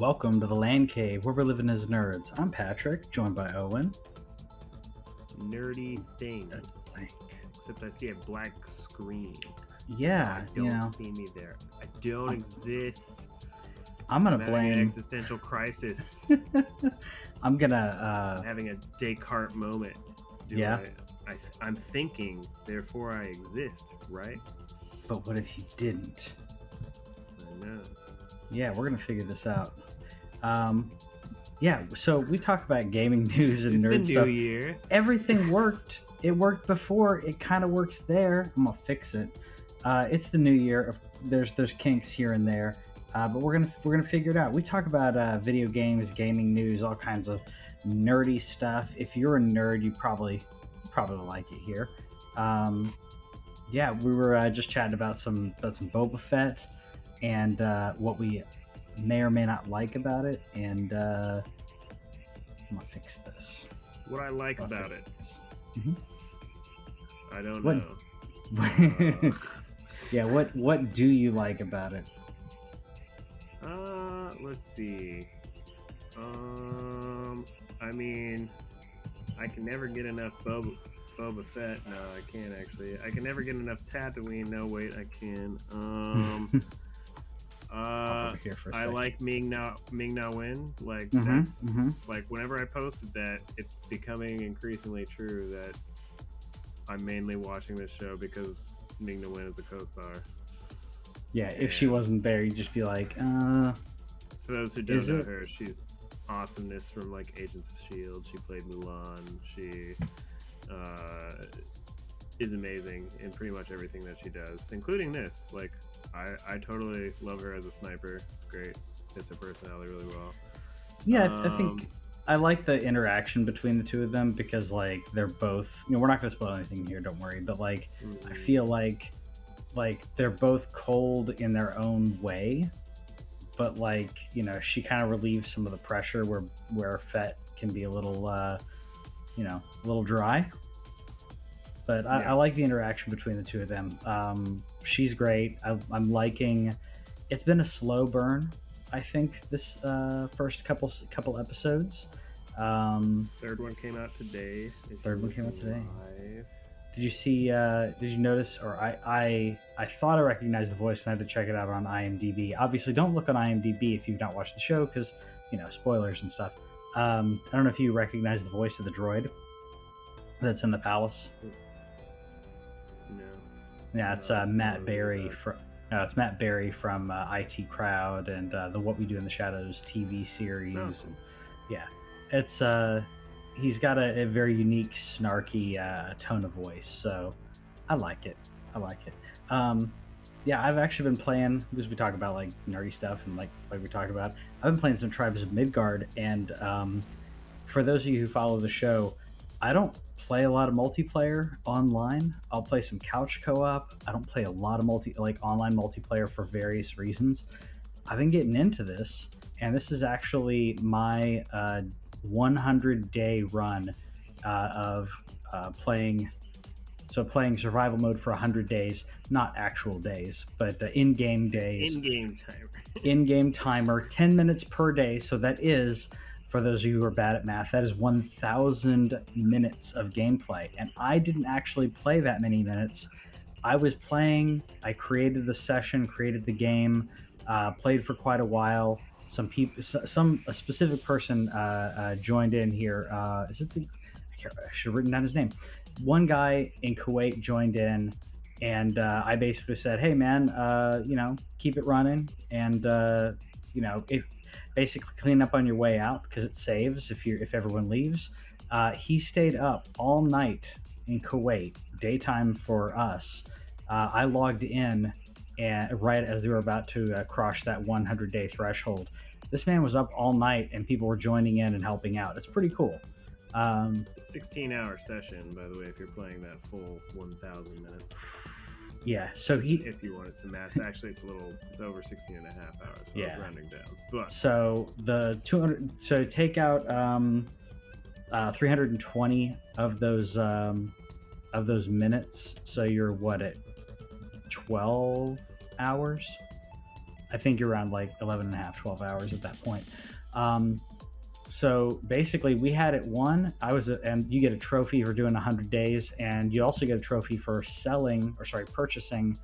Welcome to the LANCave, where we're living as nerds. I'm Patrick, joined by Owen. Nerdy things. That's blank. Except I see a black screen. Yeah, you don't see me there. I don't exist. I'm gonna having blame an existential crisis. I'm gonna I'm having a Descartes moment. I'm thinking, therefore I exist, right? But what if you didn't? I know. Yeah, we're gonna figure this out. Yeah, so we talk about gaming news and nerd It's the stuff. new year. Everything worked. It worked before. It kind of works there. I'm gonna fix it. It's the new year. There's kinks here and there, but we're gonna figure it out. We talk about video games, gaming news, all kinds of nerdy stuff. If you're a nerd, you probably like it here. Yeah, we were just chatting about some Boba Fett and what we may or may not like about it, and I'm gonna fix this. What I like about it. Mm-hmm. I don't know. Yeah, what do you like about it? Let's see. I mean, I can never get enough Boba Fett. No, I can't actually. I can never get enough Tatooine. No, wait, I can. I like Ming Na Wen. Like that's like whenever I posted that, it's becoming increasingly true that I'm mainly watching this show because Ming Na Wen is a co-star. Yeah, if she wasn't there, you'd just be like, For those who don't know her, she's awesomeness from like Agents of S.H.I.E.L.D. She played Mulan. She is amazing in pretty much everything that she does, including this. Like, I totally love her as a sniper. It's great. Fits her personality really well. Yeah, I think I like the interaction between the two of them because, like, they're both, we're not going to spoil anything here, don't worry, but, like, I feel like they're both cold in their own way, but, like, she kind of relieves some of the pressure where Fett can be a little, a little dry. But I like the interaction between the two of them. She's great. I'm liking. It's been a slow burn, I think, this first couple episodes. Third one came out today. Did you see? Did you notice? Or I thought I recognized the voice, and I had to check it out on IMDb. Obviously, don't look on IMDb if you've not watched the show, because spoilers and stuff. I don't know if you recognize the voice of the droid that's in the palace. No. Yeah, it's Matt Berry from. No, it's Matt Berry from IT Crowd and the What We Do in the Shadows TV series. Awesome. Yeah, it's he's got a very unique, snarky tone of voice, so I like it. Yeah, I've actually been playing, because we talk about like nerdy stuff and like we talked about. I've been playing some Tribes of Midgard, and for those of you who follow the show, I don't play a lot of multiplayer online. I'll play some couch co-op. I don't play a lot of online multiplayer for various reasons. I've been getting into this, and this is actually my 100-day run of playing survival mode for 100 days, not actual days, but in-game days. In-game timer, 10 minutes per day. So that is, for those of you who are bad at math, that is 1,000 minutes of gameplay. And I didn't actually play that many minutes. I was playing, I created the session, created the game, played for quite a while. A specific person joined in here. I should have written down his name. One guy in Kuwait joined in, and I basically said, "Hey, man, keep it running, and if basically clean up on your way out because it saves if everyone leaves." He stayed up all night in Kuwait, daytime for us. I logged in, and right as they were about to cross that 100-day threshold, this man was up all night, and people were joining in and helping out. It's pretty cool. It's a 16-hour session, by the way, if you're playing that full 1,000 minutes. Yeah, so if you wanted some math, actually it's over 16 and a half hours, so I was rounding down. But so the 200, so take out 320 of those minutes, so you're what, at 12 hours? I think you're around like 11 and a half, 12 hours at that point. So basically, we had it won. And you get a trophy for doing 100 days, and you also get a trophy for purchasing,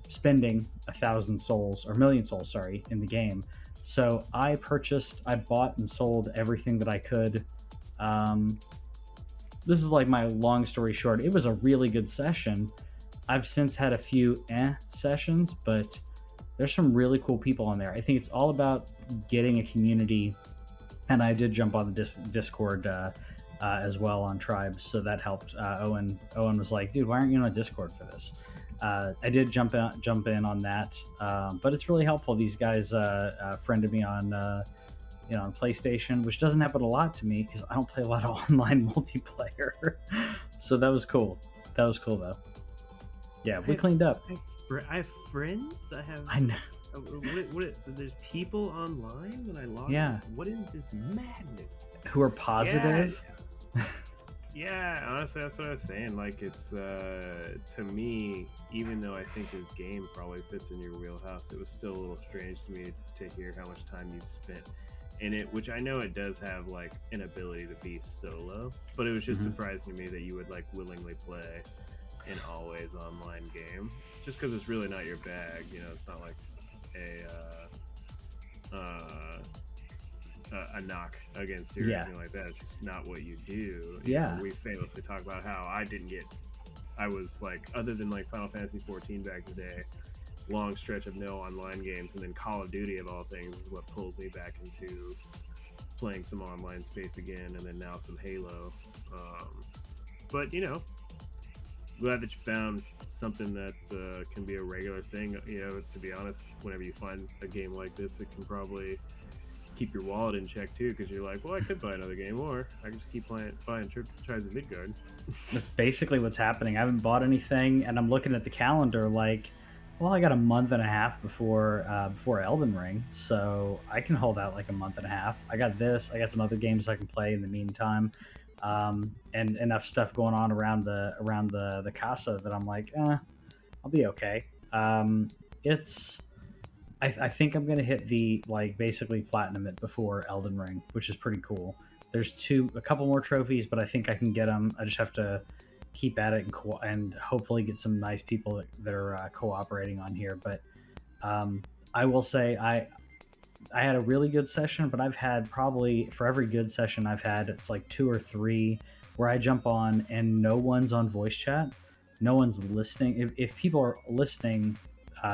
spending 1,000 souls or million souls, in the game. So I bought and sold everything that I could. This is like my long story short. It was a really good session. I've since had a few sessions, but there's some really cool people on there. I think it's all about getting a community. And I did jump on the Discord as well on Tribes, so that helped. Owen was like, "Dude, why aren't you on a Discord for this?" I did jump in on that, but it's really helpful. These guys friended me on on PlayStation, which doesn't happen a lot to me because I don't play a lot of online multiplayer. So that was cool. That was cool though. Yeah, we cleaned up. I have friends. I know. There's people online when I log in? What is this madness? Who are positive? Yeah, honestly, that's what I was saying. Like, it's to me, even though I think this game probably fits in your wheelhouse, it was still a little strange to me to hear how much time you spent in it, which I know it does have like an ability to be solo, but it was just surprising to me that you would like willingly play an always online game, just because it's really not your bag. It's not like a knock against you or anything like that. It's just not what you do. We famously talk about how I was like, other than like Final Fantasy 14 back in the day, long stretch of no online games, and then Call of Duty of all things is what pulled me back into playing some online space again, and then now some Halo. But glad that you found something that can be a regular thing. To be honest, whenever you find a game like this, it can probably keep your wallet in check too, because you're like, well, I could buy another game, or I can just keep buying Tribes of Midgard. That's basically what's happening. I haven't bought anything, and I'm looking at the calendar like, well, I got a month and a half before Elden Ring, so I can hold out like a month and a half. I got some other games I can play in the meantime. And enough stuff going on around the casa that I'm like, I'll be okay. I think I'm gonna hit the basically platinum it before Elden Ring, which is pretty cool. There's a couple more trophies, but I think I can get them. I just have to keep at it and hopefully get some nice people that are cooperating on here. But I will say I had a really good session, but I've had probably, for every good session I've had, it's like 2 or 3 where I jump on and no one's on voice chat. No one's listening. If people are listening,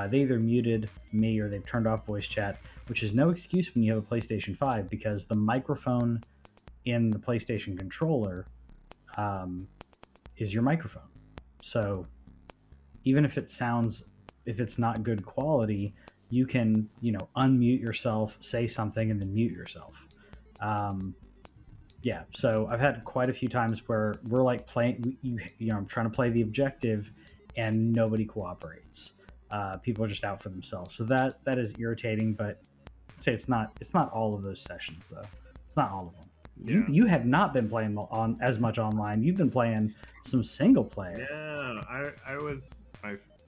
they either muted me or they've turned off voice chat, which is no excuse when you have a PlayStation 5, because the microphone in the PlayStation controller is your microphone. So even if it's not good quality, you can, unmute yourself, say something, and then mute yourself. So I've had quite a few times where we're like playing, I'm trying to play the objective and nobody cooperates. People are just out for themselves. So that is irritating, but I'd say it's not all of those sessions though. It's not all of them. Yeah. You have not been playing on as much online. You've been playing some single player. Yeah,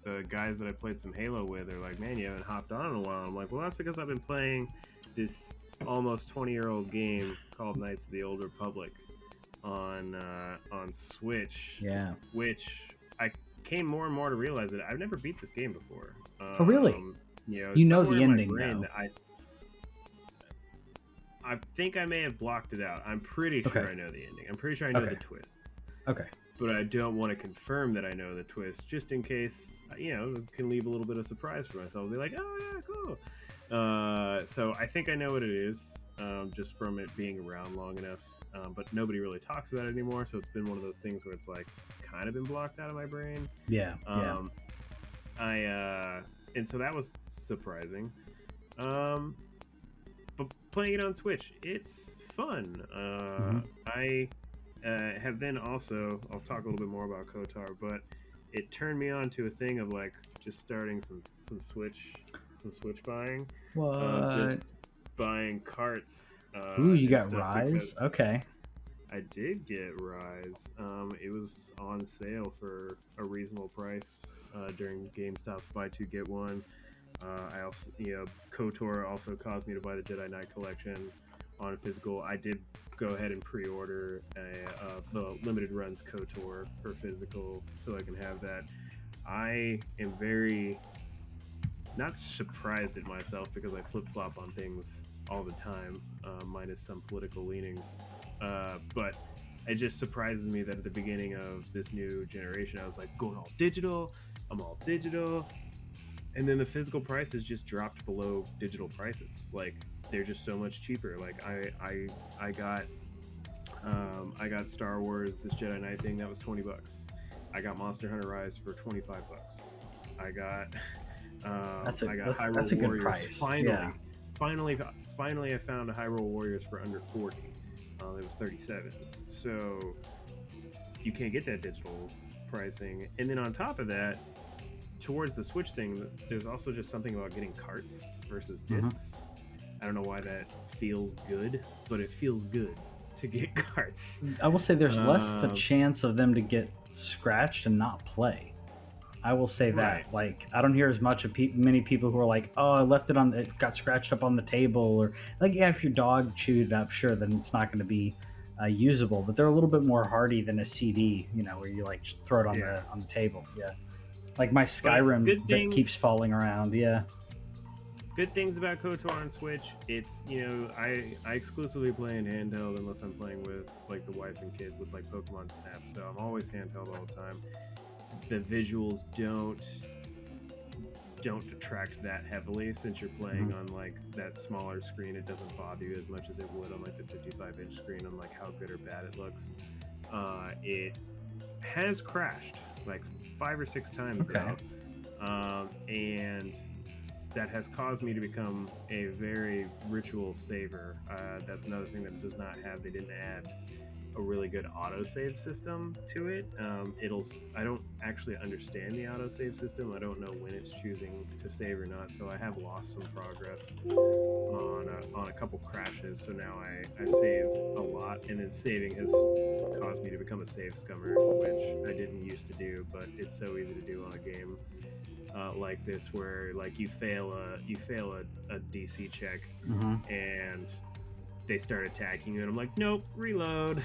the guys that I played some Halo with are like, man, you haven't hopped on in a while. I'm like, well, that's because I've been playing this almost 20-year-old game called Knights of the Old Republic on Switch. Yeah. Which I came more and more to realize that I've never beat this game before. Oh, really? You know the ending, though. I think I may have blocked it out. I'm pretty sure I know the ending. I'm pretty sure I know the twist. Okay. But I don't want to confirm that I know the twist, just in case, can leave a little bit of surprise for myself. Be like, oh yeah, cool. So I think I know what it is, just from it being around long enough. But nobody really talks about it anymore, so it's been one of those things where it's like kind of been blocked out of my brain. Yeah. And so that was surprising. But playing it on Switch, it's fun. I have then also, I'll talk a little bit more about Kotor, but it turned me on to a thing of like just starting some Switch buying. What? Just buying carts. Ooh, you got Rise? Okay. I did get Rise. It was on sale for a reasonable price during GameStop's Buy 2 Get 1. I also, Kotor also caused me to buy the Jedi Knight collection on physical. I did go ahead and pre-order the limited runs Kotor for physical so I can have that. I am very not surprised at myself because I flip-flop on things all the time, minus some political leanings. But it just surprises me that at the beginning of this new generation, I was like, going all digital. I'm all digital. And then the physical prices just dropped below digital prices. Like, they're just so much cheaper. Like, I got Star Wars, this Jedi Knight thing, that was $20. I got Monster Hunter Rise for $25. I got Hyrule a good Warriors. price. Finally, I found a Hyrule Warriors for under 40. It was 37. So you can't get that digital pricing. And then on top of that, towards the Switch thing, there's also just something about getting carts versus discs. I don't know why that feels good, but it feels good to get carts. I will say there's less of a chance of them to get scratched and not play. I will say that. Right. Like, I don't hear as much of many people who are like, oh, I left it got scratched up on the table, or like, yeah, if your dog chewed it up, sure, then it's not going to be usable. But they're a little bit more hardy than a CD, where you like throw it on the table. Yeah, like my Skyrim that keeps falling around. Yeah. Good things about KOTOR on Switch, it's, I exclusively play in handheld unless I'm playing with like the wife and kid with like Pokemon Snap, so I'm always handheld all the time. The visuals don't detract that heavily since you're playing on like that smaller screen. It doesn't bother you as much as it would on like the 55-inch screen on like how good or bad it looks. It has crashed like 5 or 6 times now, and that has caused me to become a very ritual saver. That's another thing that it does not have. They didn't add a really good autosave system to it. I don't actually understand the autosave system. I don't know when it's choosing to save or not, so I have lost some progress on a couple crashes. So now I save a lot, and then saving has caused me to become a save scummer, which I didn't used to do, but it's so easy to do on a game like this, where like you fail a DC check and they start attacking you, and I'm like, nope, reload.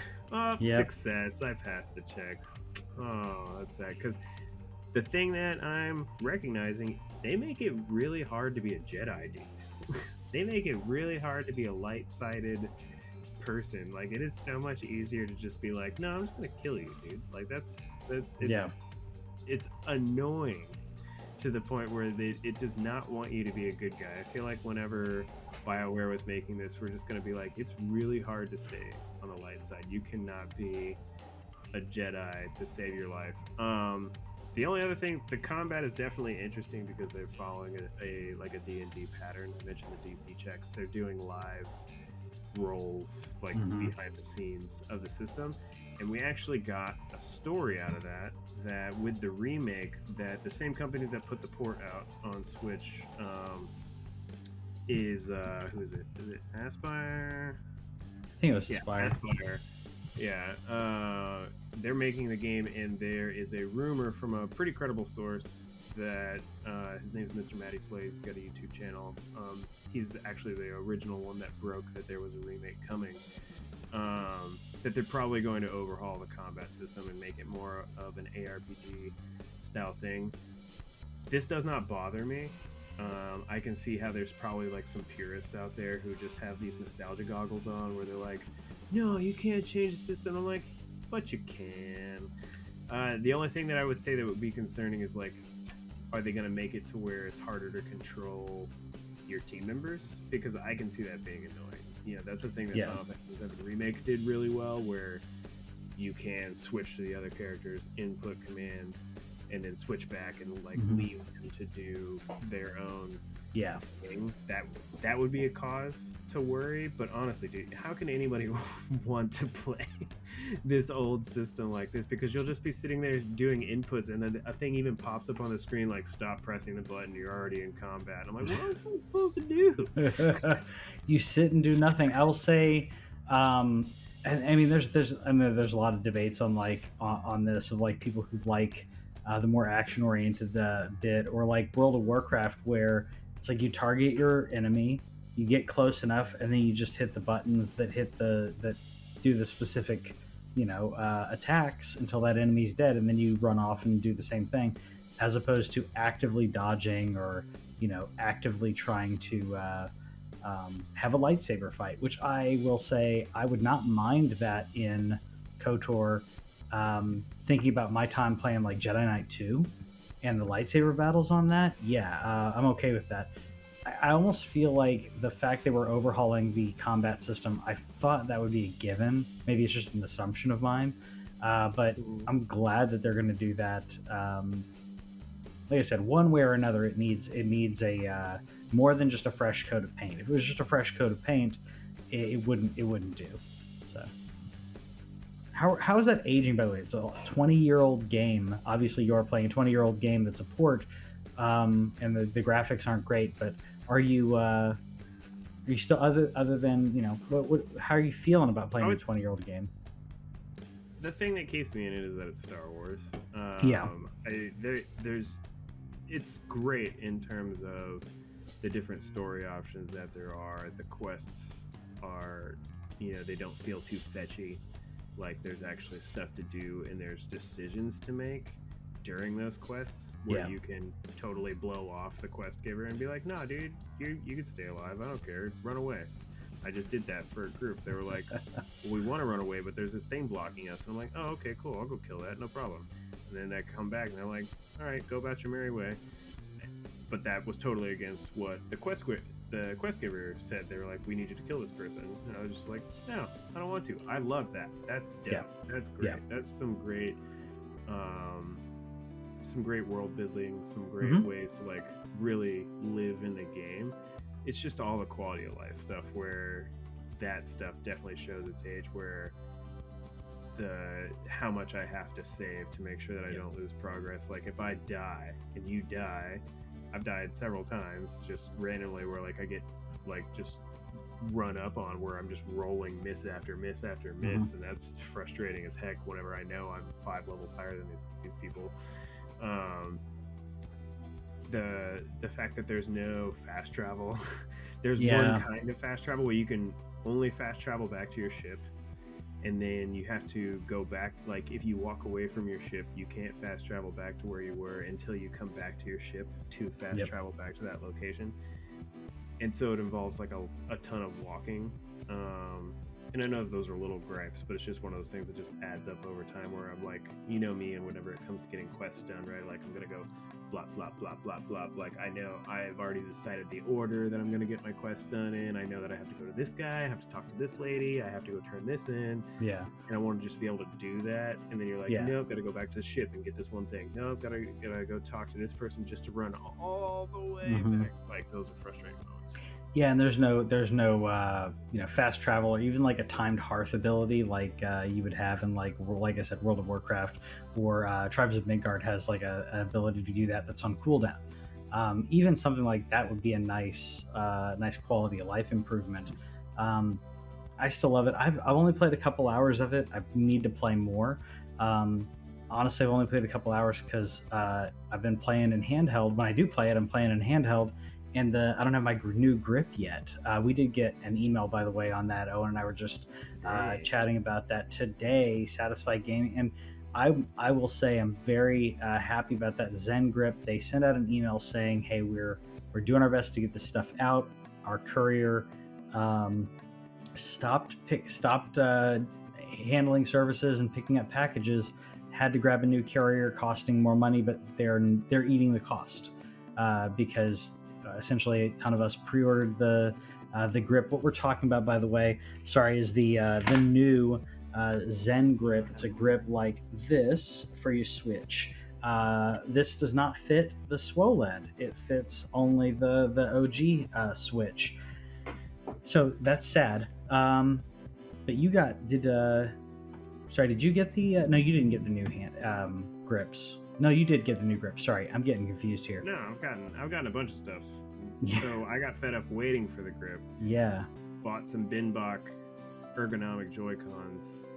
Success, I passed the check. Oh, that's sad. Because the thing that I'm recognizing, they make it really hard to be a Jedi, dude. They make it really hard to be a light-sided person. Like, it is so much easier to just be like, no, I'm just gonna kill you, dude. Like, it's annoying to the point where it does not want you to be a good guy. I feel like whenever BioWare was making this, we're just going to be like, it's really hard to stay on the light side. You cannot be a Jedi to save your life. The only other thing, the combat is definitely interesting because they're following a D&D pattern. I mentioned the DC checks. They're doing live rolls like behind the scenes of the system. And we actually got a story out of that with the remake, that the same company that put the port out on Switch is who is it? Is it Aspire? I think it was Aspire. Aspire. Yeah. They're making the game, and there is a rumor from a pretty credible source that his name's Mr. Matty Plays. He's got a YouTube channel. He's actually the original one that broke that there was a remake coming. That they're probably going to overhaul the combat system and make it more of an ARPG style thing. This does not bother me. I can see how there's probably like some purists out there who just have these nostalgia goggles on where they're like, no, you can't change the system. I'm like, but you can. The only thing that I would say that would be concerning is like, are they going to make it to where it's harder to control your team members? Because I can see that being annoying. That's the thing that Final Fantasy VII Remake did really well, where you can switch to the other characters, input commands, and then switch back and like leave them to do their own thing. That would be a cause to worry. But honestly, dude, how can anybody want to play this old system like this? Because you'll just be sitting there doing inputs, and then a thing even pops up on the screen like, stop pressing the button, you're already in combat. I'm like, what am I supposed to do? You sit and do nothing. I will say, and I mean, there's a lot of debates on like on this, of like people who like the more action oriented bit, or like World of Warcraft, where It's like you target your enemy, you get close enough, and then you just hit the buttons that do the specific, attacks until that enemy's dead, and then you run off and do the same thing, as opposed to actively dodging or actively trying to have a lightsaber fight. Which I will say I would not mind that in KOTOR. Thinking about my time playing like Jedi Knight 2 and the lightsaber battles on that, yeah, I'm okay with that. I almost feel like the fact that we're overhauling the combat system, I thought that would be a given. Maybe it's just an assumption of mine, but I'm glad that they're going to do that. Like I said, one way or another, it needs a more than just a fresh coat of paint. If it was just a fresh coat of paint, it wouldn't do. So. How is that aging, by the way? It's a 20-year-old game. Obviously, you're playing a 20-year-old game that's a port, and the graphics aren't great. But are you still other than how are you feeling about playing a 20-year-old game? The thing that keeps me in it is that it's Star Wars. Yeah, it's great in terms of the different story options that there are. The quests are, they don't feel too fetchy. Like there's actually stuff to do and there's decisions to make during those quests where you can totally blow off the quest giver and be like, "No, dude, you can stay alive. I don't care. Run away." I just did that for a group. They were like, "Well, we want to run away, but there's this thing blocking us." And I'm like, "Oh, okay, cool. I'll go kill that. No problem." And then I come back and they're like, "All right, go about your merry way." But that was totally against what the quest giver said. They were like, "We need you to kill this person." And I was just like, "No, I don't want to." I love that. That's dope. Yeah. That's great. Yeah. That's some great world building, some great ways to like really live in the game. It's just all the quality of life stuff where that stuff definitely shows its age, where how much I have to save to make sure that I don't lose progress. Like if I die and you die, I've died several times just randomly where like I get like just run up on where I'm just rolling miss after miss after miss, and that's frustrating as heck whenever I know I'm 5 levels higher than these people. The fact that there's no fast travel, there's one kind of fast travel where you can only fast travel back to your ship, and then you have to go back. Like if you walk away from your ship, you can't fast travel back to where you were until you come back to your ship to fast travel back to that location. And so it involves like a ton of walking. And I know those are little gripes, but it's just one of those things that just adds up over time where I'm like, me, and whenever it comes to getting quests done, right? Like I'm going to go blah, blah, blah, blah, blah. Like I know I've already decided the order that I'm going to get my quests done in. I know that I have to go to this guy. I have to talk to this lady. I have to go turn this in. Yeah. And I want to just be able to do that. And then you're like, nope, got to go back to the ship and get this one thing. Nope, got to go talk to this person just to run all the way back. Like those are frustrating moments. Yeah, and there's no fast travel or even like a timed hearth ability like you would have in like I said, World of Warcraft, or Tribes of Midgard has like an ability to do that's on cooldown. Even something like that would be a nice quality of life improvement. I still love it. I've only played a couple hours of it. I need to play more. Honestly, I've only played a couple hours because I've been playing in handheld. When I do play it, I'm playing in handheld. And I don't have my new grip yet. We did get an email, by the way, on that. Owen and I were just chatting about that today, Satisfied Gaming. And I will say I'm very happy about that Zen grip. They sent out an email saying, hey, we're doing our best to get this stuff out. Our courier stopped handling services and picking up packages, had to grab a new courier costing more money, but they're eating the cost because essentially a ton of us pre-ordered the grip. What we're talking about, by the way, is the new Zen grip. It's a grip like this for your Switch. This does not fit the SWOLED. It fits only the OG Switch. So that's sad. But you did you get the? No, you didn't get the new grips. No, you did get the new grip. Sorry, I'm getting confused here. No, I've gotten a bunch of stuff. So I got fed up waiting for the grip. Yeah. Bought some Binbach ergonomic Joy-Cons,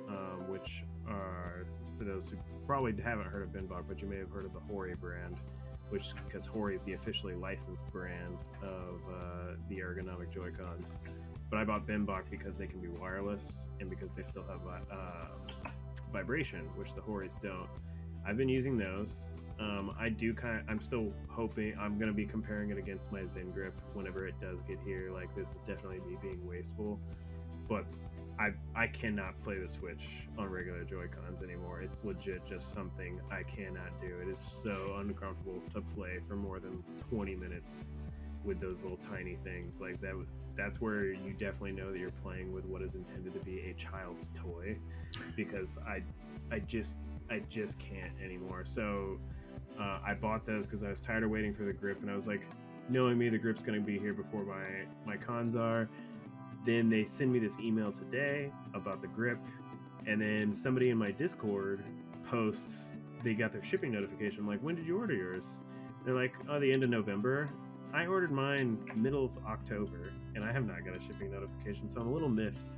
which are, for those who probably haven't heard of Binbach, but you may have heard of the Hori brand. which because Hori is the officially licensed brand of the ergonomic Joy-Cons. But I bought Bimbok because they can be wireless and because they still have vibration, which the Horis don't. I've been using those. I'm still hoping I'm going to be comparing it against my Zen Grip whenever it does get here. Like, this is definitely me being wasteful, but I cannot play the Switch on regular Joy-Cons anymore. It's legit just something I cannot do. It is so uncomfortable to play for more than 20 minutes with those little tiny things. Like, that's where you definitely know that you're playing with what is intended to be a child's toy, because I just can't anymore. So I bought those because I was tired of waiting for the grip, and I was like, knowing me, the grip's going to be here before my cons are. Then they send me this email today about the grip, and then somebody in my Discord posts they got their shipping notification. I'm like, when did you order yours? They're like, oh, the end of November. I ordered mine middle of October, and I have not got a shipping notification, so I'm a little miffed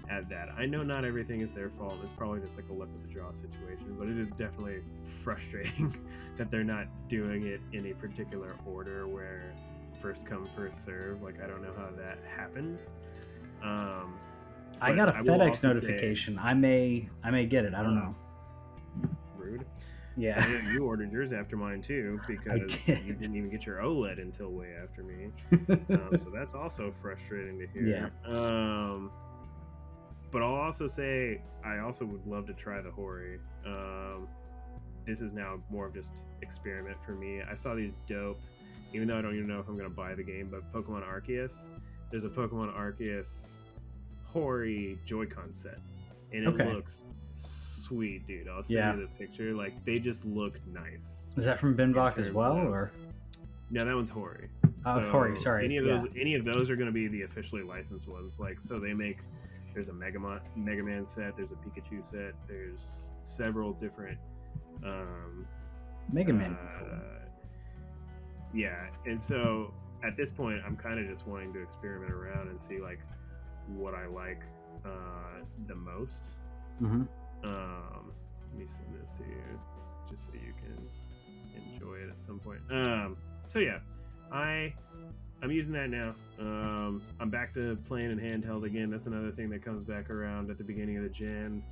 at that. I know not everything is their fault. It's probably just like a luck of the draw situation, but it is definitely frustrating that they're not doing it in a particular order where first come, first serve. Like, I don't know how that happens. I got a FedEx notification. Say, I may get it. I don't know. Rude. Yeah. You ordered yours after mine too, because you didn't even get your OLED until way after me. So that's also frustrating to hear. Yeah. But I'll also say I also would love to try the Hori. This is now more of just experiment for me. I saw these dope, even though I don't even know if I'm going to buy the game, but Pokemon Arceus. There's a Pokemon Arceus Hori Joy-Con set, and it looks sweet, dude. I'll send you the picture. Like, they just look nice. Is that from Bimbok as well, or? No, that one's Hori. Hori, sorry. Any of those are going to be the officially licensed ones. Like, so they make. There's a Mega Man set. There's a Pikachu set. There's several different. Mega Man. Cool. Yeah, and so at this point, I'm kind of just wanting to experiment around and see like what I like the most. Mm-hmm. Let me send this to you just so you can enjoy it at some point. So yeah, I'm using that now. I'm back to playing in handheld again. That's another thing that comes back around at the beginning of the gen.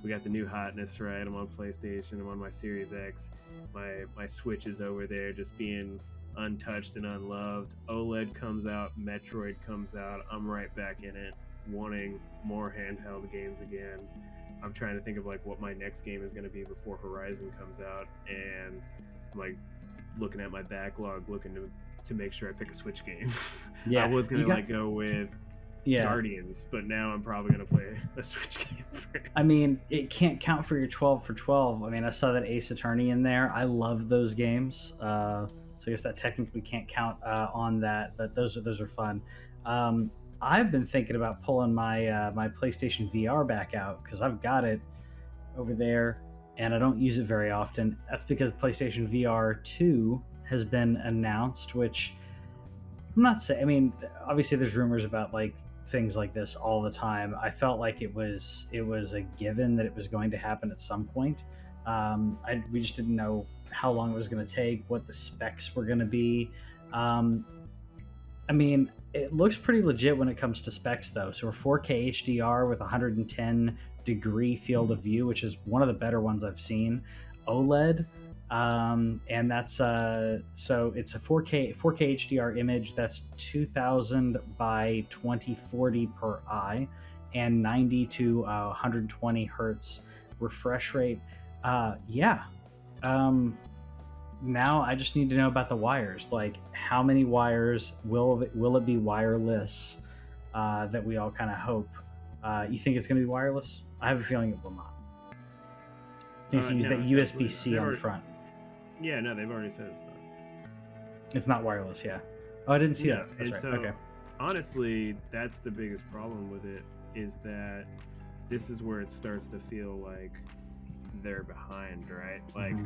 We got the new hotness, right? I'm on PlayStation. I'm on my Series X. My Switch is over there just being untouched and unloved. OLED comes out. Metroid comes out. I'm right back in it, wanting more handheld games again. I'm trying to think of like what my next game is going to be before Horizon comes out, and I'm like looking at my backlog, looking to make sure I pick a Switch game. Yeah, I was gonna go with Guardians, but now I'm probably gonna play a Switch game. I mean, it can't count for your 12 for 12. I mean, I saw that Ace Attorney in there. I love those games, so I guess that technically can't count on that. But those are fun. I've been thinking about pulling my my PlayStation VR back out because I've got it over there and I don't use it very often. That's because PlayStation VR 2 has been announced, which I'm not saying. I mean, obviously there's rumors about like things like this all the time. I felt like it was a given that it was going to happen at some point. We just didn't know how long it was going to take, what the specs were going to be. I mean, it looks pretty legit when it comes to specs, though. So we're 4K HDR with 110 degree field of view, which is one of the better ones I've seen. OLED, and that's so it's a 4K HDR image that's 2000 by 2040 per eye, and 90 to 120 hertz refresh rate. Now I just need to know about the wires. Like, how many wires will it be wireless? That we all kind of hope. You think it's going to be wireless? I have a feeling it will not. Needs to use that USB-C on the front. Yeah, no, they've already said it's not. It's not wireless, yeah. Oh, I didn't see that. That's right. So, okay. Honestly, that's the biggest problem with it, is that this is where it starts to feel like they're behind, right? Like,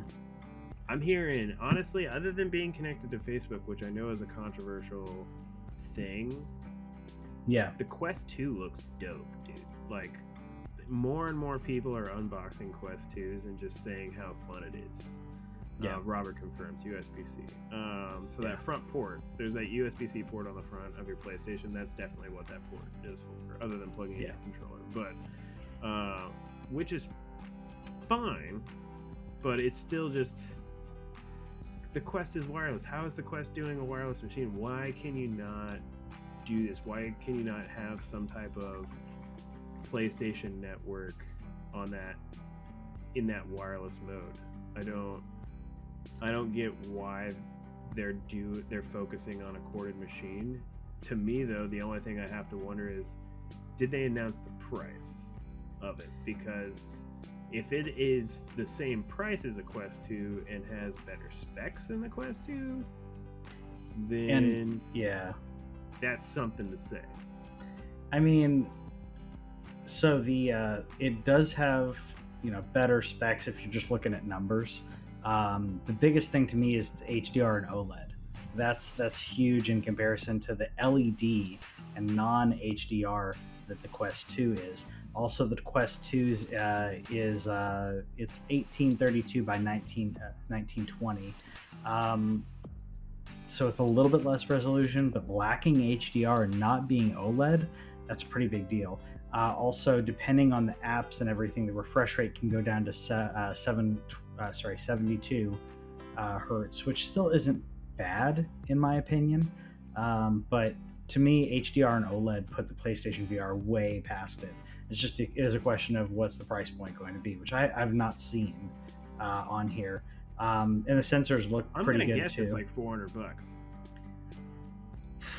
I'm hearing, honestly, other than being connected to Facebook, which I know is a controversial thing, yeah, the Quest 2 looks dope, dude. Like, more and more people are unboxing Quest 2s and just saying how fun it is. Robert confirms USB-C. So that front port, there's that USB-C port on the front of your PlayStation. That's definitely what that port is for, other than plugging in a controller. But which is fine, but it's still just, the Quest is wireless. How is the Quest doing a wireless machine? Why can you not do this? Why can you not have some type of PlayStation network on that, in that wireless mode? I don't get why they're focusing on a corded machine. To me, though, the only thing I have to wonder is, did they announce the price of it? Because if it is the same price as a Quest 2 and has better specs than the Quest 2, then that's something to say. I mean, so it does have, better specs if you're just looking at numbers. The biggest thing to me is it's HDR and OLED. That's huge in comparison to the LED and non-HDR that the Quest 2 is. Also, the Quest 2 is it's 1832 by 1920. So it's a little bit less resolution, but lacking HDR and not being OLED, that's a pretty big deal. Also, depending on the apps and everything, the refresh rate can go down to 72 hertz, which still isn't bad in my opinion. But to me, HDR and OLED put the PlayStation VR way past it. It is a question of what's the price point going to be, which I've not seen on here. And the sensors look pretty good guess too. It's like $400.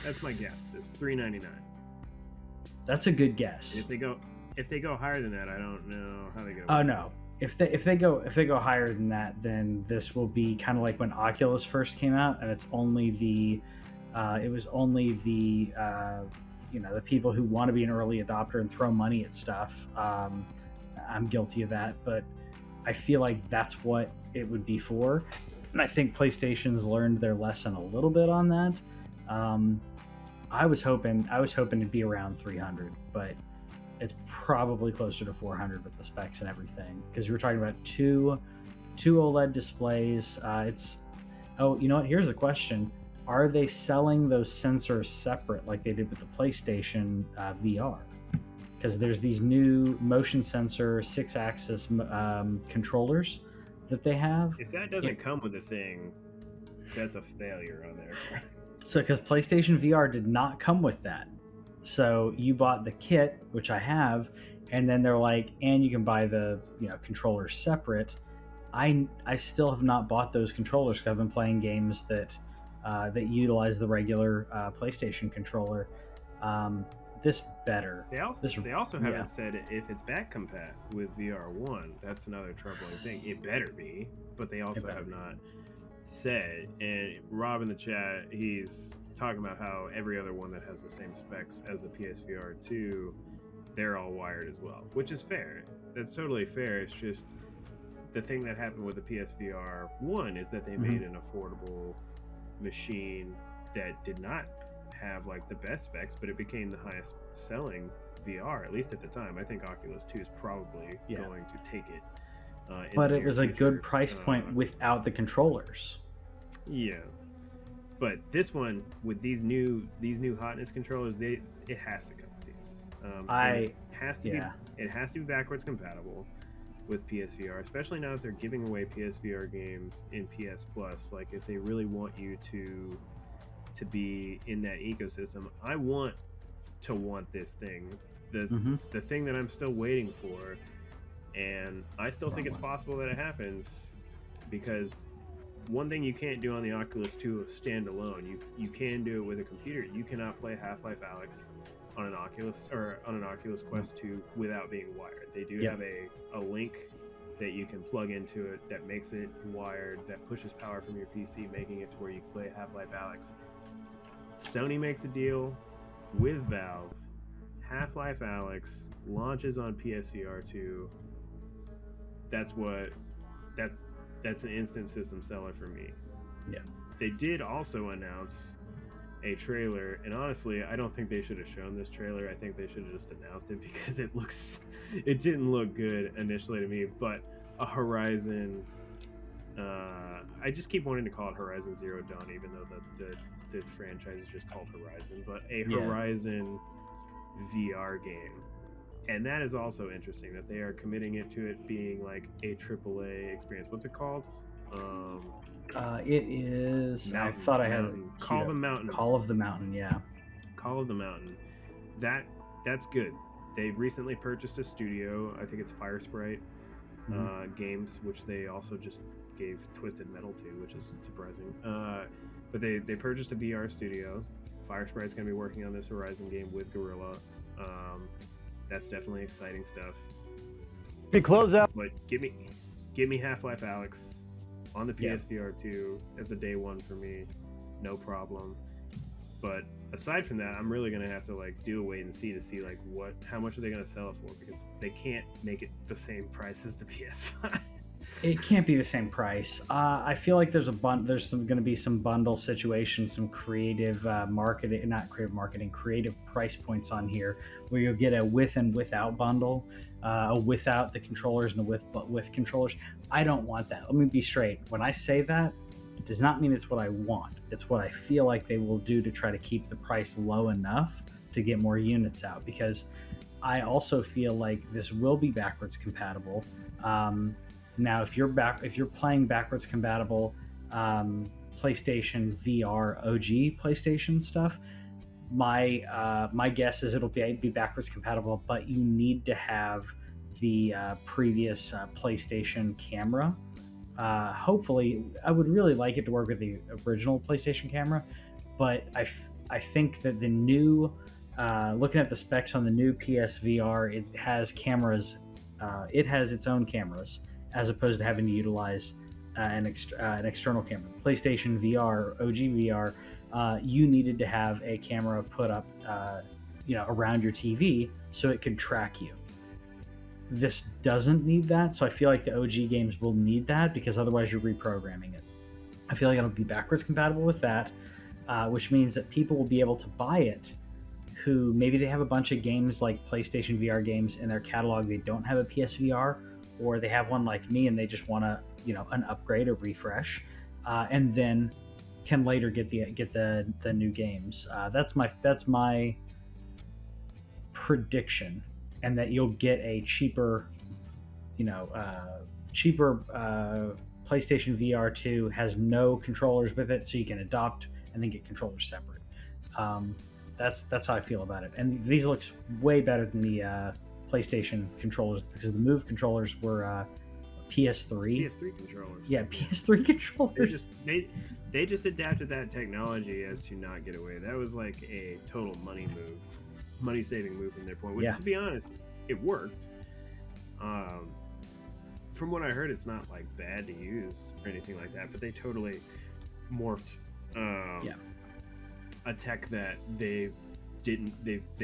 That's my guess. It's $399. That's a good guess. If they go higher than that, I don't know how they go. Oh no. If they go higher than that, then this will be kind of like when Oculus first came out, and it's only the the people who want to be an early adopter and throw money at stuff. I'm guilty of that, but I feel like that's what it would be for, and I think PlayStation's learned their lesson a little bit on that. I was hoping it'd be around 300, but it's probably closer to 400 with the specs and everything, because you were talking about two OLED displays. You know what? Here's the question: are they selling those sensors separate like they did with the PlayStation VR? Because there's these new motion sensor 6-axis controllers that they have. If that doesn't come with the thing, that's a failure on their part. So, because PlayStation VR did not come with that. So you bought the kit, which I have, and then they're like, and you can buy the controllers separate. I still have not bought those controllers because I've been playing games that utilize the regular PlayStation controller. This better. They also haven't said if it's back compat with VR1. That's another troubling thing. It better be, but they also have not said. And Rob in the chat, he's talking about how every other one that has the same specs as the PSVR 2, they're all wired as well, which is fair. That's totally fair. It's just the thing that happened with the PSVR 1 is that they made an affordable machine that did not have like the best specs, but it became the highest selling VR, at least at the time. I think Oculus 2 is probably going to take it. But it was a good price point without the controllers. Yeah, but this one with these new hotness controllers, it has to come with these. It has to be backwards compatible with PSVR, especially now that they're giving away PSVR games in PS Plus. Like, if they really want you to be in that ecosystem, I want this thing. The thing that I'm still waiting for, and I still think it's possible that it happens, because one thing you can't do on the Oculus 2 standalone, you can do it with a computer. You cannot play Half-Life Alyx on an Oculus Quest 2 without being wired. They do have a link that you can plug into it that makes it wired, that pushes power from your PC, making it to where you can play Half-Life Alyx. Sony makes a deal with Valve. Half-Life Alyx launches on PSVR 2. That's an instant system seller for me. Yeah. They did also announce a trailer, and honestly, I don't think they should have shown this trailer. I think they should have just announced it, because it didn't look good initially to me. But a Horizon I just keep wanting to call it Horizon Zero Dawn, even though the franchise is just called Horizon, but a Horizon VR game. And that is also interesting that they are committing it to it being like a AAA experience. What's it called? It is. Mountain, I thought I had it. Call of the Mountain. Call of the Mountain, yeah. Call of the Mountain. That's good. They recently purchased a studio. I think it's Firesprite Games, which they also just gave Twisted Metal to, which is surprising. But they purchased a VR studio. Firesprite's going to be working on this Horizon game with Guerrilla. That's definitely exciting stuff. Big closeout. But give me Half-Life Alyx on the PSVR 2. That's a day one for me, no problem. But aside from that, I'm really gonna have to like do a wait and see to see like how much are they gonna sell it for, because they can't make it the same price as the PS5. It can't be the same price. I feel like there's going to be some bundle situation, some creative creative price points on here, where you'll get a with and without bundle, a without the controllers and a with controllers. I don't want that. Let me be straight. When I say that, it does not mean it's what I want. It's what I feel like they will do to try to keep the price low enough to get more units out, because I also feel like this will be backwards compatible. Now, if you're playing backwards compatible PlayStation VR OG PlayStation stuff, my guess is it'll be backwards compatible, but you need to have the previous PlayStation camera. Hopefully, I would really like it to work with the original PlayStation camera, but I think that the new, looking at the specs on the new PSVR, it has cameras. It has its own cameras, as opposed to having to utilize an external camera. The PlayStation VR, OG VR, you needed to have a camera put up, around your TV so it could track you. This doesn't need that, so I feel like the OG games will need that, because otherwise you're reprogramming it. I feel like it'll be backwards compatible with that, which means that people will be able to buy it who maybe they have a bunch of games like PlayStation VR games in their catalog, they don't have a PSVR, or they have one like me and they just want an upgrade or refresh, and then can later get the new games. That's my prediction, and that you'll get a cheaper PlayStation VR 2 has no controllers with it, so you can adopt and then get controllers separate. That's how I feel about it, and these looks way better than the PlayStation controllers, because the Move controllers were PS3 controllers. Yeah, PS3 controllers. They just adapted that technology as to not get away. That was like a total money saving move from their point. Which, to be honest, it worked. From what I heard, it's not like bad to use or anything like that. But they totally morphed a tech that they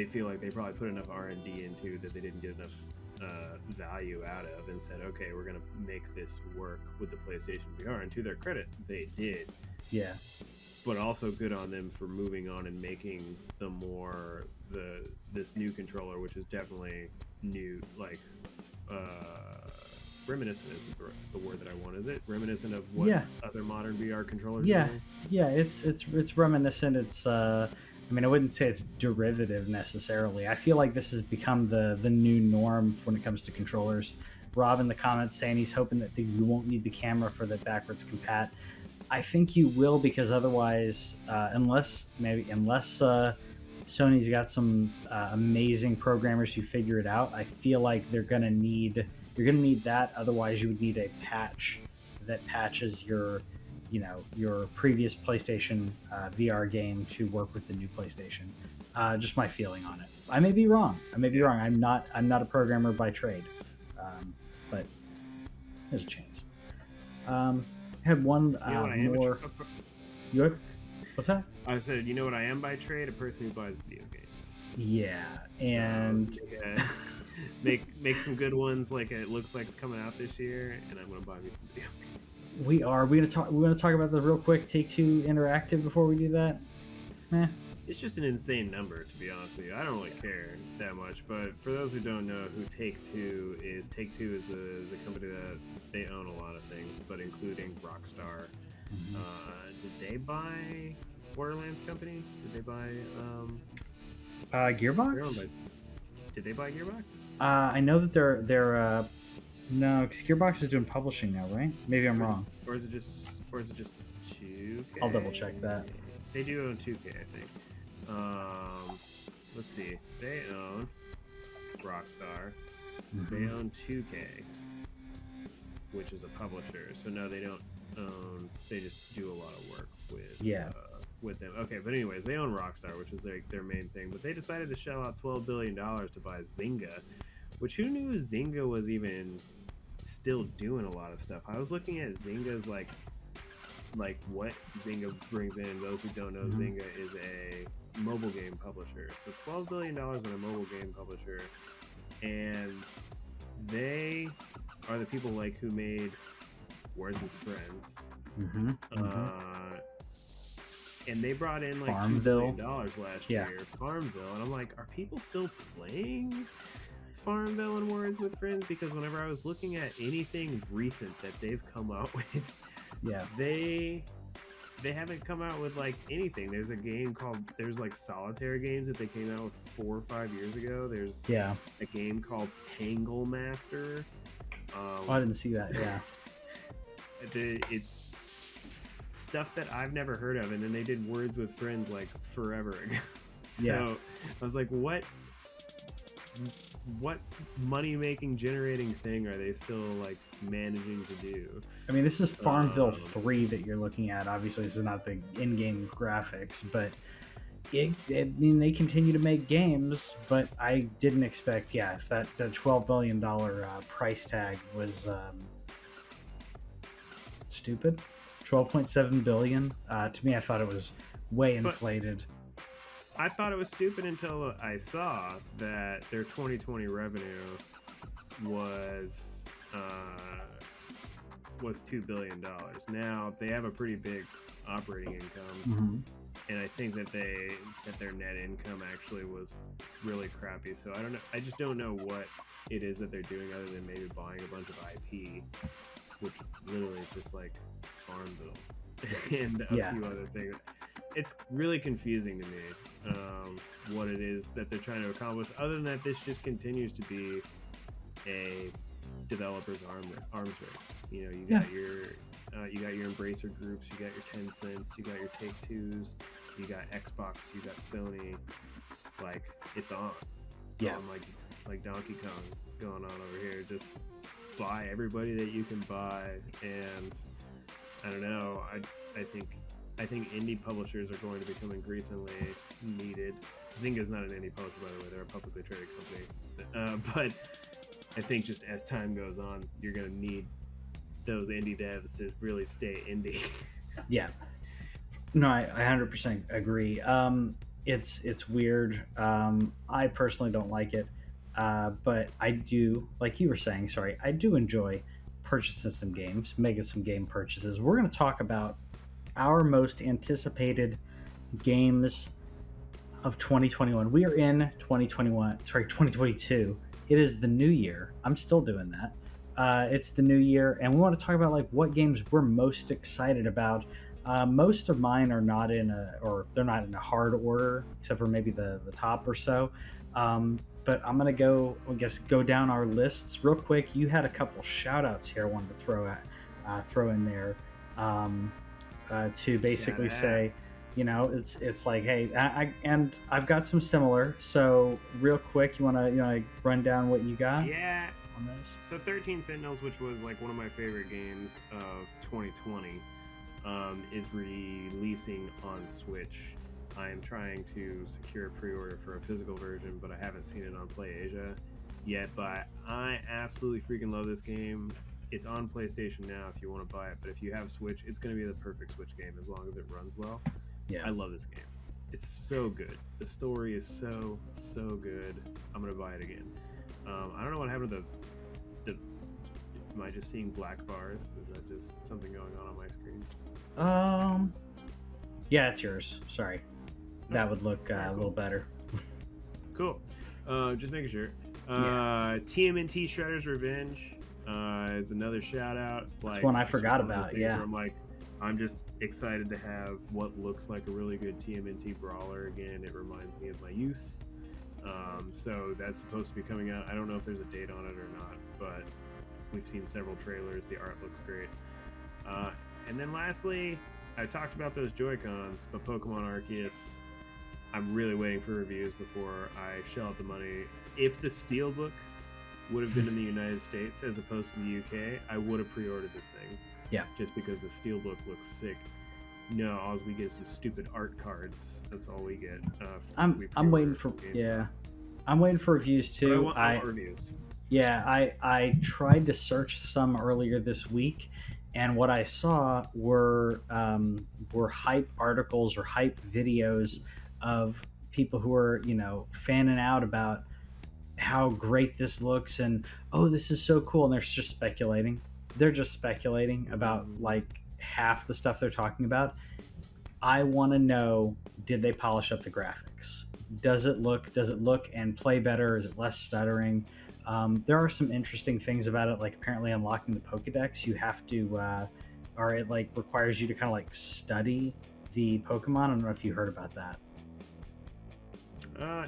feel like they probably put enough R&D into that they didn't get enough value out of, and said, okay, we're gonna make this work with the PlayStation VR. And to their credit, they did. Yeah. But also good on them for moving on and making this new controller, which is definitely new, like reminiscent isn't the word that I want. Is it reminiscent of what other modern VR controllers do? Yeah, it's reminiscent. It's I wouldn't say it's derivative necessarily. I feel like this has become the new norm when it comes to controllers. Rob in the comments saying he's hoping that you won't need the camera for the backwards compat. I think you will, because otherwise, unless Sony's got some amazing programmers who figure it out, I feel like you're gonna need that. Otherwise, you would need a patch that patches your previous PlayStation VR game to work with the new PlayStation. Just my feeling on it. I may be wrong. I'm not a programmer by trade, but there's a chance. I had one more. What's that? I said, you know what I am by trade? A person who buys video games. Yeah, and so, make some good ones. Like it looks like it's coming out this year, and I'm gonna buy me some video games. We're gonna talk about the real quick Take-Two Interactive before we do that. It's just an insane number, to be honest with you. I don't really care that much, but for those who don't know who Take-Two is a company that they own a lot of things, but including Rockstar. Did they buy Borderlands company? Did they buy Gearbox? Did they buy Gearbox? I know that they're no, because Gearbox is doing publishing now, right? Maybe I'm wrong. Or is it just 2K? I'll double check that. They do own 2K, I think. Let's see. They own Rockstar. They own 2K, which is a publisher. So no, they don't own. They just do a lot of work with them. Okay, but anyways, they own Rockstar, which is their main thing. But they decided to shell out $12 billion to buy Zynga, which who knew Zynga was even still doing a lot of stuff. I was looking at Zynga's like what Zynga brings in. Those who don't know, Zynga is a mobile game publisher. So $12 billion on a mobile game publisher, and they are the people like who made Words with Friends. And they brought in like $2 billion last year. Farmville, and I'm like, are people still playing Farmville and Words with Friends? Because whenever I was looking at anything recent that they've come out with, they haven't come out with like anything. There's a game there's like solitaire games that they came out with 4 or 5 years ago. There's a game called Tangle Master. I didn't see that. It's stuff that I've never heard of, and then they did Words with Friends like forever ago. So I was like, what money-making generating thing are they still like managing to do? I mean, this is Farmville 3 that you're looking at. Obviously, this is not the in-game graphics, but I mean, they continue to make games, but I didn't expect, if that $12 billion price tag was stupid. 12.7 billion. To me, I thought it was way inflated. I thought it was stupid until I saw that their 2020 revenue was $2 billion. Now they have a pretty big operating income, and I think that their net income actually was really crappy. So I don't know. I just don't know what it is that they're doing other than maybe buying a bunch of IP, which literally is just like Farmville and a few other things. It's really confusing to me what it is that they're trying to accomplish. Other than that, this just continues to be a developer's arms race. You know, you got your Embracer groups, you got your Tencents, you got your Take-Twos, you got Xbox, you got Sony. Like, it's on. It's on like Donkey Kong going on over here. Just buy everybody that you can buy, and I don't know. I think indie publishers are going to become increasingly needed. Zynga's not an indie publisher, by the way; they're a publicly traded company. But I think just as time goes on, you're going to need those indie devs to really stay indie. No, I 100% agree. It's weird. I personally don't like it, but I do, like you were saying. I do enjoy purchasing some games, making some game purchases. We're going to talk about our most anticipated games of 2021. We are in 2022. It is the new year. I'm still doing that. It's the new year, and we want to talk about like what games we're most excited about. Most of mine are not they're not in a hard order, except for maybe the top or so. But I'm gonna go down our lists real quick. You had a couple shout outs here I wanted to throw in there. To basically say, you know, it's like, hey, I've got some similar. So real quick, you want to run down what you got? Yeah. On those? So 13 Sentinels, which was like one of my favorite games of 2020, is releasing on Switch. I am trying to secure a pre-order for a physical version, but I haven't seen it on PlayAsia yet. But I absolutely freaking love this game. It's on PlayStation now if you want to buy it, but if you have Switch, it's going to be the perfect Switch game as long as it runs well. I love this game. It's so good. The story is so good. I'm going to buy it again. I don't know what happened to am I just seeing black bars? Is that just something going on my screen? Yeah, it's yours. Sorry. that would look a little better. Cool. Just making sure. TMNT Shredder's Revenge is another shout out. That's one I forgot about. Yeah. I'm just excited to have what looks like a really good TMNT brawler again. It reminds me of my youth. So that's supposed to be coming out. I don't know if there's a date on it or not, but we've seen several trailers. The art looks great. And then lastly, I talked about those Joy-Cons, but Pokemon Arceus, I'm really waiting for reviews before I shell out the money. If the Steelbook would have been in the United States as opposed to the UK, I would have pre-ordered this thing. Yeah. Just because the Steelbook looks sick. No, all we get is some stupid art cards. That's all we get. I'm waiting for I'm waiting for reviews too. I want reviews. Yeah, I tried to search some earlier this week, and what I saw were hype articles or hype videos of people who are, fanning out about how great this looks and, oh, this is so cool, and they're just speculating. They're just speculating about like half the stuff they're talking about. I want to know, did they polish up the graphics? Does it look and play better? Is it less stuttering? There are some interesting things about it, like apparently unlocking the Pokedex, you have to, or it like requires you to kind of like study the Pokemon. I don't know if you heard about that.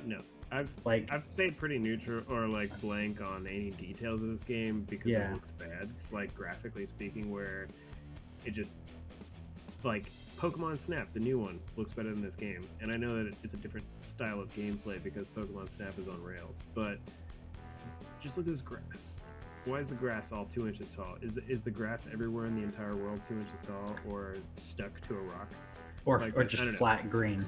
No. I've stayed pretty neutral or like blank on any details of this game because it looked bad, like graphically speaking, where it just like Pokemon Snap, the new one, looks better than this game. And I know that it's a different style of gameplay because Pokemon Snap is on rails, but just look at this grass. Why is the grass all 2 inches tall? Is the grass everywhere in the entire world 2 inches tall or stuck to a rock? Or just flat green.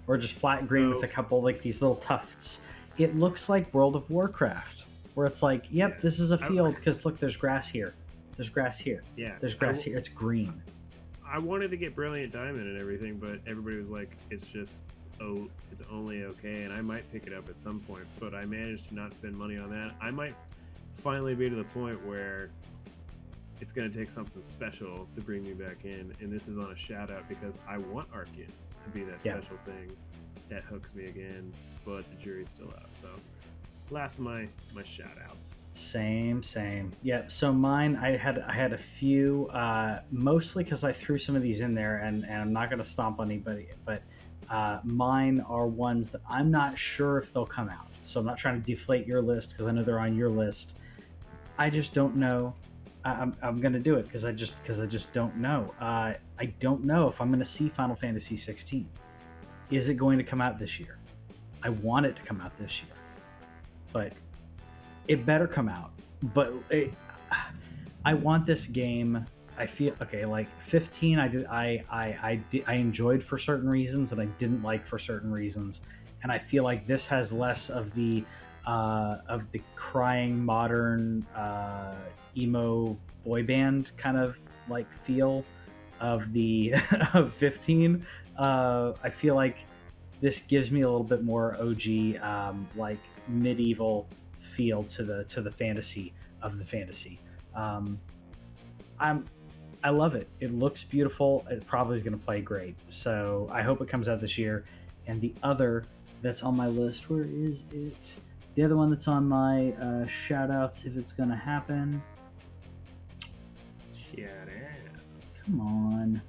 Or just flat green with a couple like these little tufts. It looks like World of Warcraft, where it's like, yep, this is a field because look, there's grass here. There's grass here. Yeah. There's grass here. It's green. I wanted to get Brilliant Diamond and everything, but everybody was like, it's only okay, and I might pick it up at some point, but I managed to not spend money on that. I might finally be to the point where it's going to take something special to bring me back in, and this is on a shout out because I want Arceus to be that special thing that hooks me again, but the jury's still out. So last of my shout outs. Same. Yep. So mine, I had a few, mostly because I threw some of these in there, and I'm not going to stomp on anybody, but mine are ones that I'm not sure if they'll come out. So I'm not trying to deflate your list because I know they're on your list. I just don't know. I'm gonna do it because I just don't know. I don't know if I'm gonna see Final Fantasy 16. Is it going to come out this year? I want it to come out this year. It's like it better come out, but I want this game. I feel okay. Like 15, I enjoyed for certain reasons, and I didn't like for certain reasons, and I feel like this has less of the crying modern emo boy band kind of like feel of the of 15. I feel like this gives me a little bit more OG like medieval feel to the fantasy of the fantasy. I love it. It looks beautiful. It probably is going to play great. So I hope it comes out this year. And the other that's on my list, where is it? The other one that's on my shout outs, if it's going to happen. Shout out. Come on.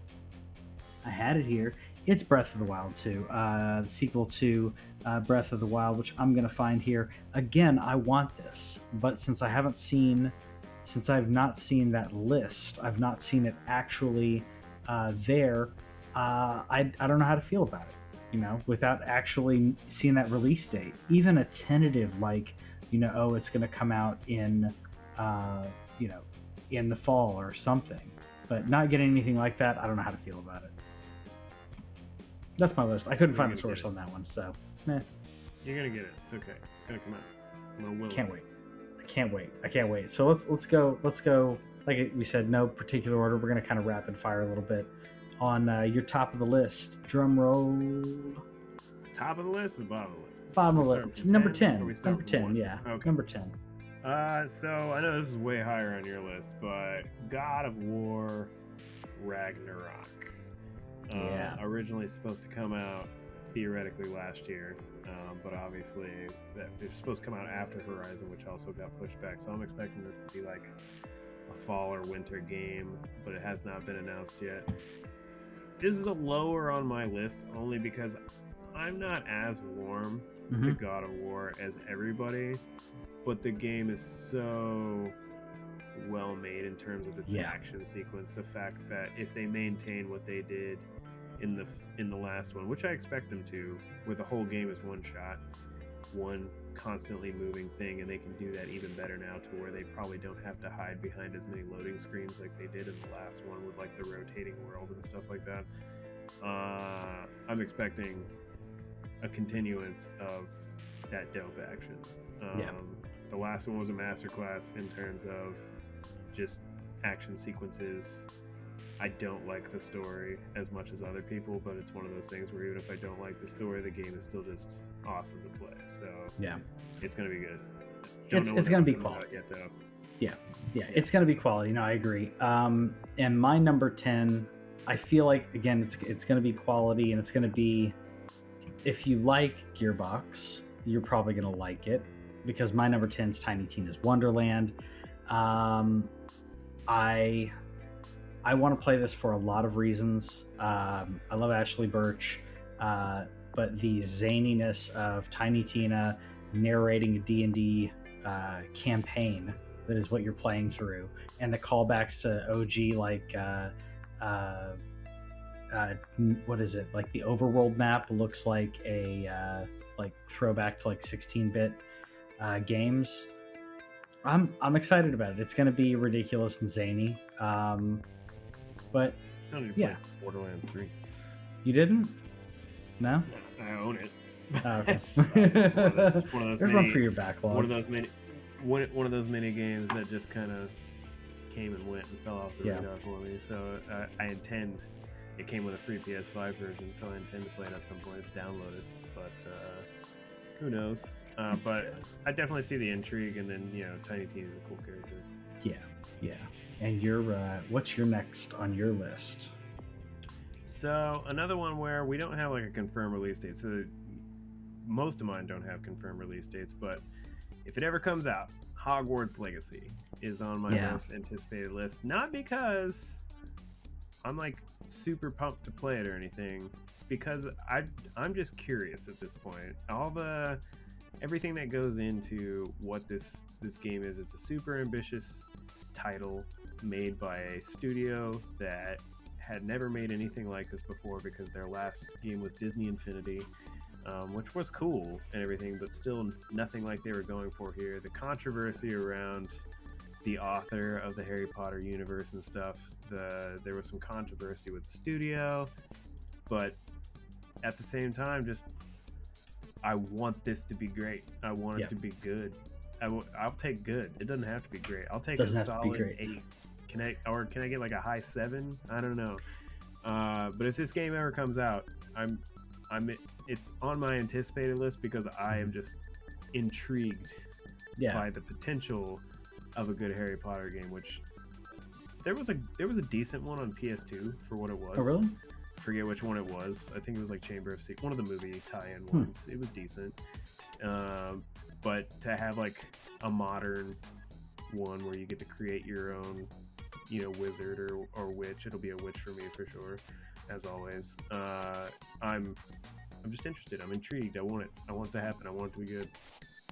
I had it here. It's Breath of the Wild 2, the sequel to Breath of the Wild, which I'm going to find here. Again, I want this, but since I've not seen that list, I've not seen it actually there, I don't know how to feel about it, without actually seeing that release date. Even a tentative, like, it's going to come out in, in the fall or something, but not getting anything like that, I don't know how to feel about it. That's my list. I couldn't find the source on that one, so meh. You're gonna get it. It's okay. It's gonna come out. Can't wait. So let's go. Like we said, no particular order. We're gonna kind of rapid fire a little bit on your top of the list. Drum roll. Top of the list or the bottom of the list? Bottom of the list. Number 10. Number 10. Yeah. Okay. Number 10. So I know this is way higher on your list, but God of War Ragnarok. Originally supposed to come out theoretically last year, but obviously that it's supposed to come out after Horizon, which also got pushed back. So I'm expecting this to be like a fall or winter game, but it has not been announced yet. This is a lower on my list only because I'm not as warm to God of War as everybody, but the game is so well made in terms of its action sequence. The fact that if they maintain what they did in the last one, which I expect them to, where the whole game is one shot, one constantly moving thing, and they can do that even better now to where they probably don't have to hide behind as many loading screens like they did in the last one with like the rotating world and stuff like that. I'm expecting a continuance of that dope action. The last one was a masterclass in terms of just action sequences. I don't like the story as much as other people, but it's one of those things where even if I don't like the story, the game is still just awesome to play. So it's gonna be good. It's gonna be quality yet, though. Yeah, it's gonna be quality. No, I agree. And my number 10, I feel like again it's gonna be quality, and it's gonna be, if you like Gearbox, you're probably gonna like it, because my number 10 is Tiny Tina's Wonderland. I want to play this for a lot of reasons. I love Ashley Birch, but the zaniness of Tiny Tina narrating a D&D campaign that is what you're playing through, and the callbacks to OG, like what is it, like the overworld map looks like a like throwback to like 16-bit games. I'm excited about it. It's going to be ridiculous and zany. But still need to play Borderlands 3. You didn't? No? I own it. Oh, okay. one of those There's one for your backlog. One of those mini games that just kind of came and went and fell off the radar for me. So I intend. It came with a free PS5 version, so I intend to play it at some point. It's downloaded, but who knows? But good. I definitely see the intrigue, and then Tiny Tina is a cool character. Yeah. And what's your next on your list? So another one where we don't have like a confirmed release date. So most of mine don't have confirmed release dates, but if it ever comes out, Hogwarts Legacy is on my most anticipated list. Not because I'm like super pumped to play it or anything, because I'm just curious at this point. Everything that goes into what this game is, it's a super ambitious title made by a studio that had never made anything like this before, because their last game was Disney Infinity, which was cool and everything, but still nothing like they were going for here. The controversy around the author of the Harry Potter universe and stuff, there was some controversy with the studio, but at the same time, just I want this to be great. I want it to be good. I'll take good. It doesn't have to be great. I'll take a solid 8. Can I get like a high 7? I don't know. But if this game ever comes out, it's on my anticipated list because I am just intrigued by the potential of a good Harry Potter game. Which there was a decent one on PS2 for what it was. Oh really? I forget which one it was. I think it was like Chamber of Secrets, one of the movie tie-in ones. It was decent. But to have like a modern one where you get to create your own, wizard or witch, it'll be a witch for me for sure, as always. I'm just interested. I'm intrigued. I want it. I want it to happen. I want it to be good.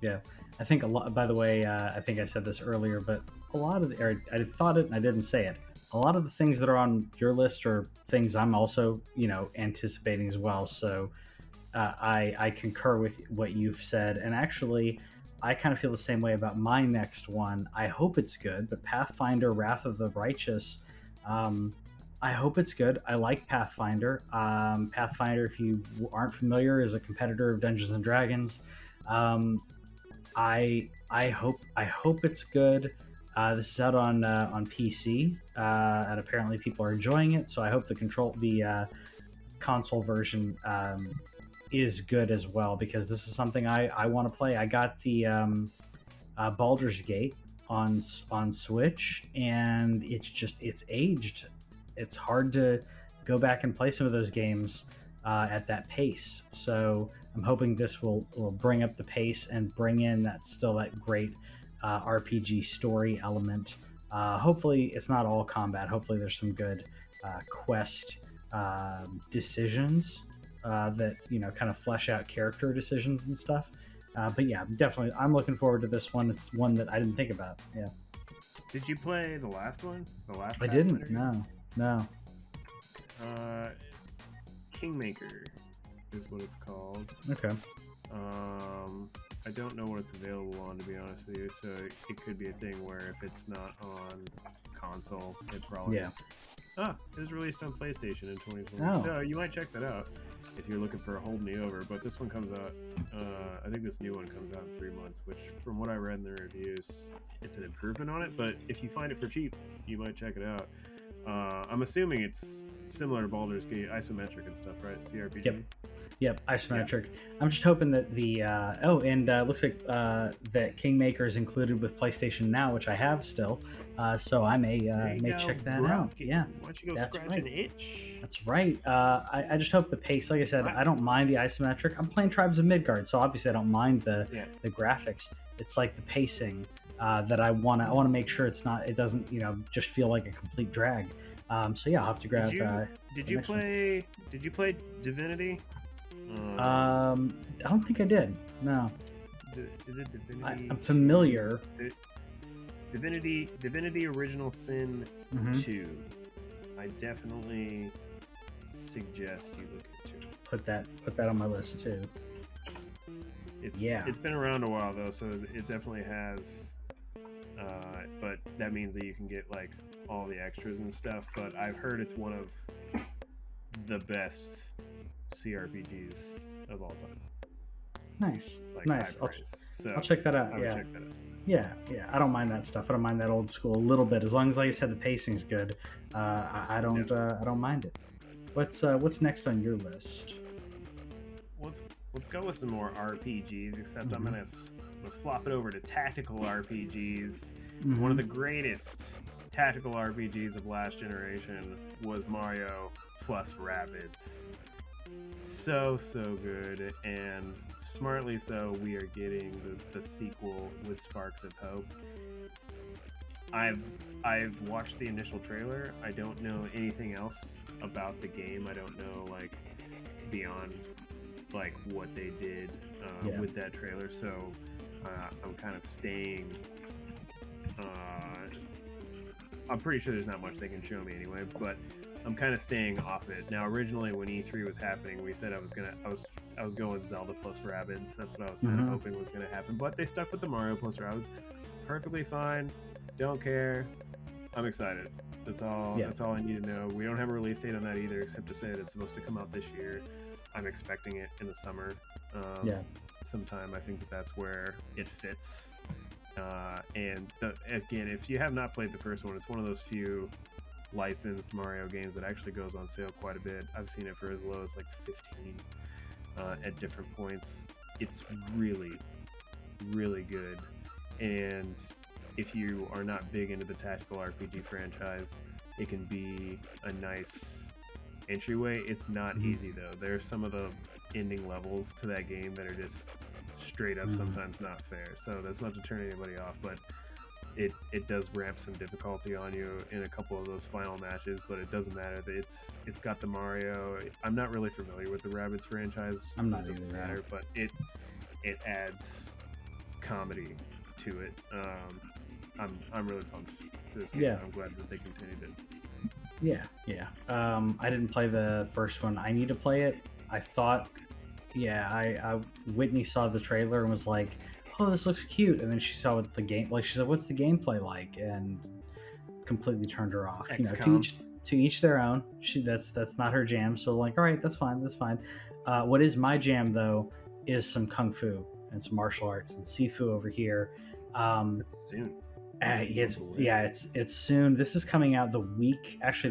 Yeah, I think a lot. By the way, I think I said this earlier, but a lot of I thought it and I didn't say it. A lot of the things that are on your list are things I'm also, anticipating as well. So I concur with what you've said, and actually, I kind of feel the same way about my next one. I hope it's good, but Pathfinder: Wrath of the Righteous. I hope it's good. I like Pathfinder. Pathfinder, if you aren't familiar, is a competitor of Dungeons and Dragons. I hope it's good. This is out on PC, and apparently people are enjoying it. So I hope the console version is good as well, because this is something I want to play. I got the Baldur's Gate on Switch, and it's aged. It's hard to go back and play some of those games at that pace. So I'm hoping this will bring up the pace and bring in that great RPG story element. Hopefully, it's not all combat. Hopefully, there's some good quest decisions that kind of flesh out character decisions and stuff. But yeah, definitely, I'm looking forward to this one. It's one that I didn't think about. Yeah. Did you play the last one? I didn't. No. Kingmaker is what it's called. Okay. I don't know what it's available on, to be honest with you. So it could be a thing where if it's not on console, it probably. Yeah. It was released on PlayStation in 2020. Oh. So you might check that out if you're looking for a Hold Me Over. But this one comes out, I think this new one comes out in 3 months, which from what I read in the reviews, it's an improvement on it. But if you find it for cheap, you might check it out. I'm assuming it's similar to Baldur's Gate, isometric and stuff, right? CRPG? Yep, isometric. Yeah. I'm just hoping that the looks like that Kingmaker is included with PlayStation Now, which I have still. So I may check that out. Yeah. Why don't you go scratch an itch? That's right. I just hope the pace, like I said, I don't mind the isometric. I'm playing Tribes of Midgard, so obviously I don't mind the graphics. It's like the pacing that I want to make sure it doesn't just feel like a complete drag. So yeah, I'll have to grab. Did you play Divinity? I don't think I did. No. Is it Divinity? I'm familiar. Divinity Original Sin 2. I definitely suggest you look into it. Put that on my list too. It's been around a while though, so it definitely has. But that means that you can get like all the extras and stuff. But I've heard it's one of the best CRPGs of all time. Nice. So I'll check that out. Check that out. Yeah. I don't mind that stuff. I don't mind that old school a little bit, as long as, like I said, the pacing's good. I don't mind it. What's next on your list? Let's go with some more RPGs. Except I'm gonna flop it over to tactical RPGs. One of the greatest tactical RPGs of last generation was Mario plus Rabbids. So good, and smartly so, we are getting the sequel with sparks of hope. I've watched the initial trailer. I don't know anything else about the game. I don't know like beyond like what they did with that trailer. So I'm kind of staying. I'm pretty sure there's not much they can show me anyway, but I'm kind of staying off it. Now, originally when E3 was happening, we said I was going Zelda plus Rabbids. That's what I was kind of hoping was going to happen. But they stuck with the Mario plus Rabbids. Perfectly fine. Don't care. I'm excited. That's all. Yeah. That's all I need to know. We don't have a release date on that either, except to say that it's supposed to come out this year. I'm expecting it in the summer. Sometime. I think that's where it fits. Again, if you have not played the first one, it's one of those few licensed Mario games that actually goes on sale quite a bit. I've seen it for as low as like 15 at different points. It's really, really good. And if you are not big into the tactical RPG franchise, it can be a nice entryway. It's not easy though. There's some of the ending levels to that game that are just straight up sometimes not fair. So that's not to turn anybody off, but it does ramp some difficulty on you in a couple of those final matches, but it doesn't matter. It's got the Mario. I'm not really familiar with the Rabbids franchise. I'm not it doesn't either, matter, but it adds comedy to it. I'm really pumped for this game. I'm glad that they continued it. Yeah. I didn't play the first one. I need to play it. I thought, Whitney saw the trailer and was like, "Oh, this looks cute," and then she saw what the game, like she said, "What's the gameplay like?" and completely turned her off. To each their own. That's not her jam. So like, all right, that's fine. What is my jam though is some kung fu and some martial arts and sifu over here. It's soon. It's soon. This is coming out the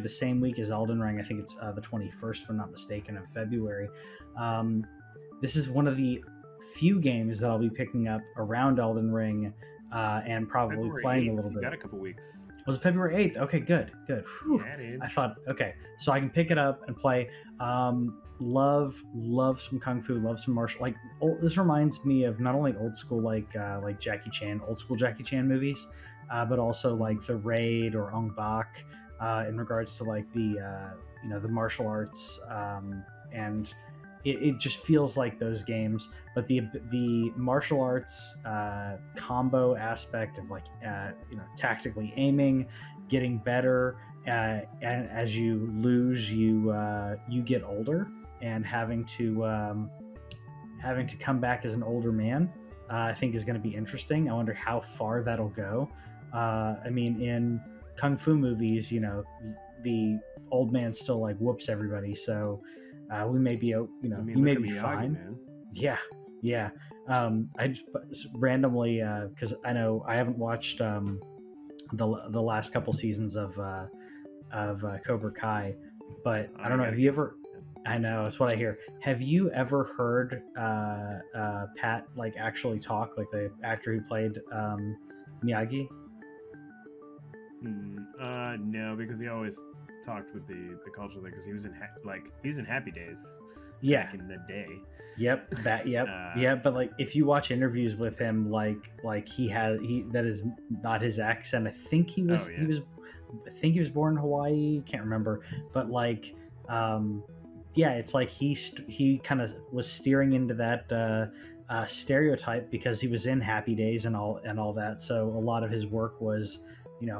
same week as Elden Ring. I think it's the 21st, if I'm not mistaken, of February. This is one of the few games that I'll be picking up around Elden Ring, and probably February playing 8th, a little you bit. got a couple weeks. Was it February 8th? Okay, good. Whew. Yeah, dude. I thought, okay, so I can pick it up and play. Love some kung fu, love some martial. Like, this reminds me of not only old school like Jackie Chan, old school Jackie Chan movies, but also like The Raid or Ong Bak, in regards to like the the martial arts, and it just feels like those games. But the martial arts combo aspect of like tactically aiming, getting better, and as you lose, you get older, and having to come back as an older man, I think is going to be interesting. I wonder how far that'll go. I mean, in kung fu movies, the old man still like whoops everybody, so we may be, you may be Miyagi, fine. Man. Yeah. I just randomly, because I know I haven't watched the last couple seasons of Cobra Kai, but I don't know. Have you ever? I know, it's what I hear. Have you ever heard Pat like actually talk, like the actor who played Miyagi? No, because he always talked with the culture thing, because he was in Happy Days. Yeah. Back in the day. Yep. Yeah. But like, if you watch interviews with him, like that is not his accent. I think he was born in Hawaii. Can't remember, but like, it's like he kind of was steering into that stereotype because he was in Happy Days and all that. So a lot of his work was,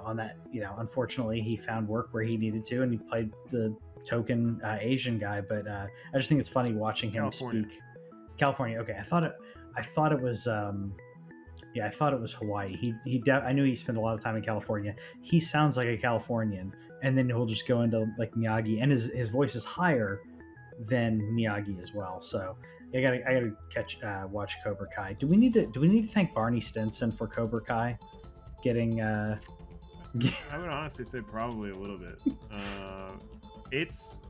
on that. Unfortunately, he found work where he needed to, and he played the token Asian guy. But I just think it's funny watching him speak. California. Okay, I thought it was. I thought it was Hawaii. I knew he spent a lot of time in California. He sounds like a Californian, and then he'll just go into like Miyagi, and his voice is higher than Miyagi as well. So I gotta watch Cobra Kai. Do we need to thank Barney Stinson for Cobra Kai getting? I would honestly say probably a little bit. It's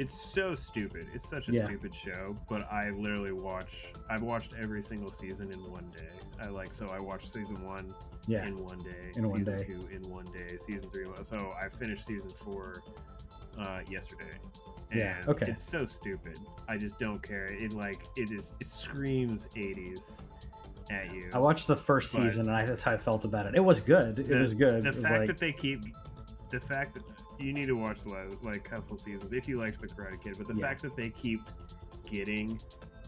so stupid. It's such a stupid show, but I literally I've watched every single season in one day. I watched season 1 in one day, season 2 in one day, season 3. So I finished season 4 yesterday. And it's so stupid. I just don't care. It screams 80s at you. I watched the first season, and that's how I felt about it. It was good. It was good. The fact that you need to watch a couple seasons if you liked the Karate Kid, but the fact that they keep getting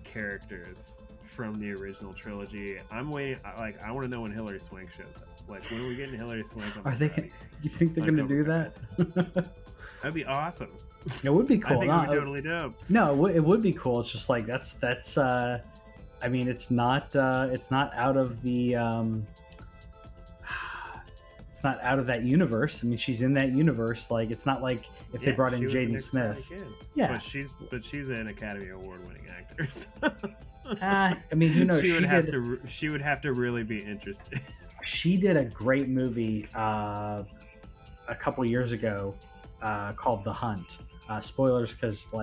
characters from the original trilogy, I'm waiting. I want to know when Hilary Swank shows up. Like, when are we getting Hilary Swank? You think they're gonna do that? That'd be awesome. It would be cool. I think it would be totally dope. No, it would be cool. It's just like that's. I mean, it's not out of the. It's not out of that universe. I mean, she's in that universe. Like, it's not like if they brought in Jaden Smith. Yeah, but she's an Academy Award-winning actor. So. I mean, who knows? She would have to really be interested. She did a great movie a couple years ago called The Hunt. Spoilers, because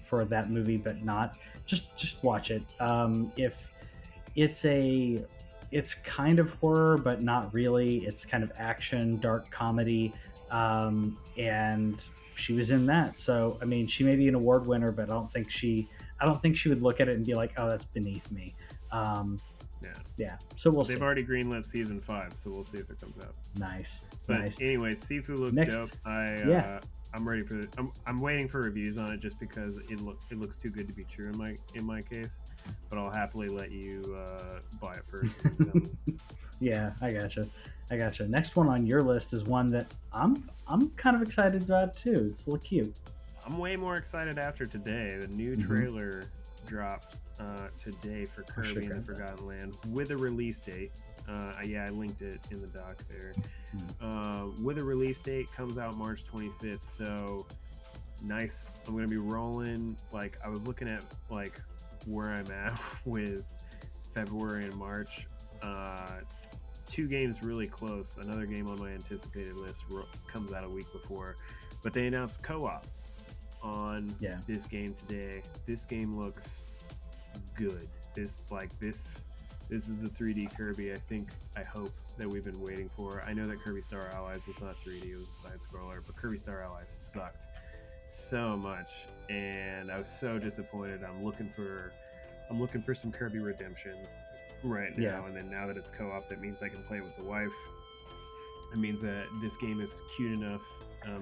for that movie, but not. Just watch it. If it's kind of horror, but not really. It's kind of action, dark comedy, and she was in that. So, I mean, she may be an award winner, but I don't think she would look at it and be like, "Oh, that's beneath me." Yeah. So we'll see. They've already greenlit season 5, so we'll see if it comes out. Nice. Anyway, Sifu looks dope. I'm ready for it. I'm waiting for reviews on it just because it looks too good to be true in my case. But I'll happily let you buy it first. Yeah, I gotcha. Next one on your list is one that I'm kind of excited about too. It's a little cute. I'm way more excited after today. The new trailer dropped today for Kirby and the Forgotten Land with a release date. I linked it in the doc there. With a release date, comes out March 25th. So nice. I'm gonna be rolling. Like, I was looking at like where I'm at with February and March. 2 games really close. Another game on my anticipated list comes out a week before, but they announced co-op on this game today. This game looks good. This is the 3D Kirby I hope that we've been waiting for. I know that Kirby Star Allies was not 3D, it was a side scroller, but Kirby Star Allies sucked so much, and I was so disappointed. I'm looking for some Kirby redemption right now, and then now that it's co-op, that means I can play with the wife. It means that this game is cute enough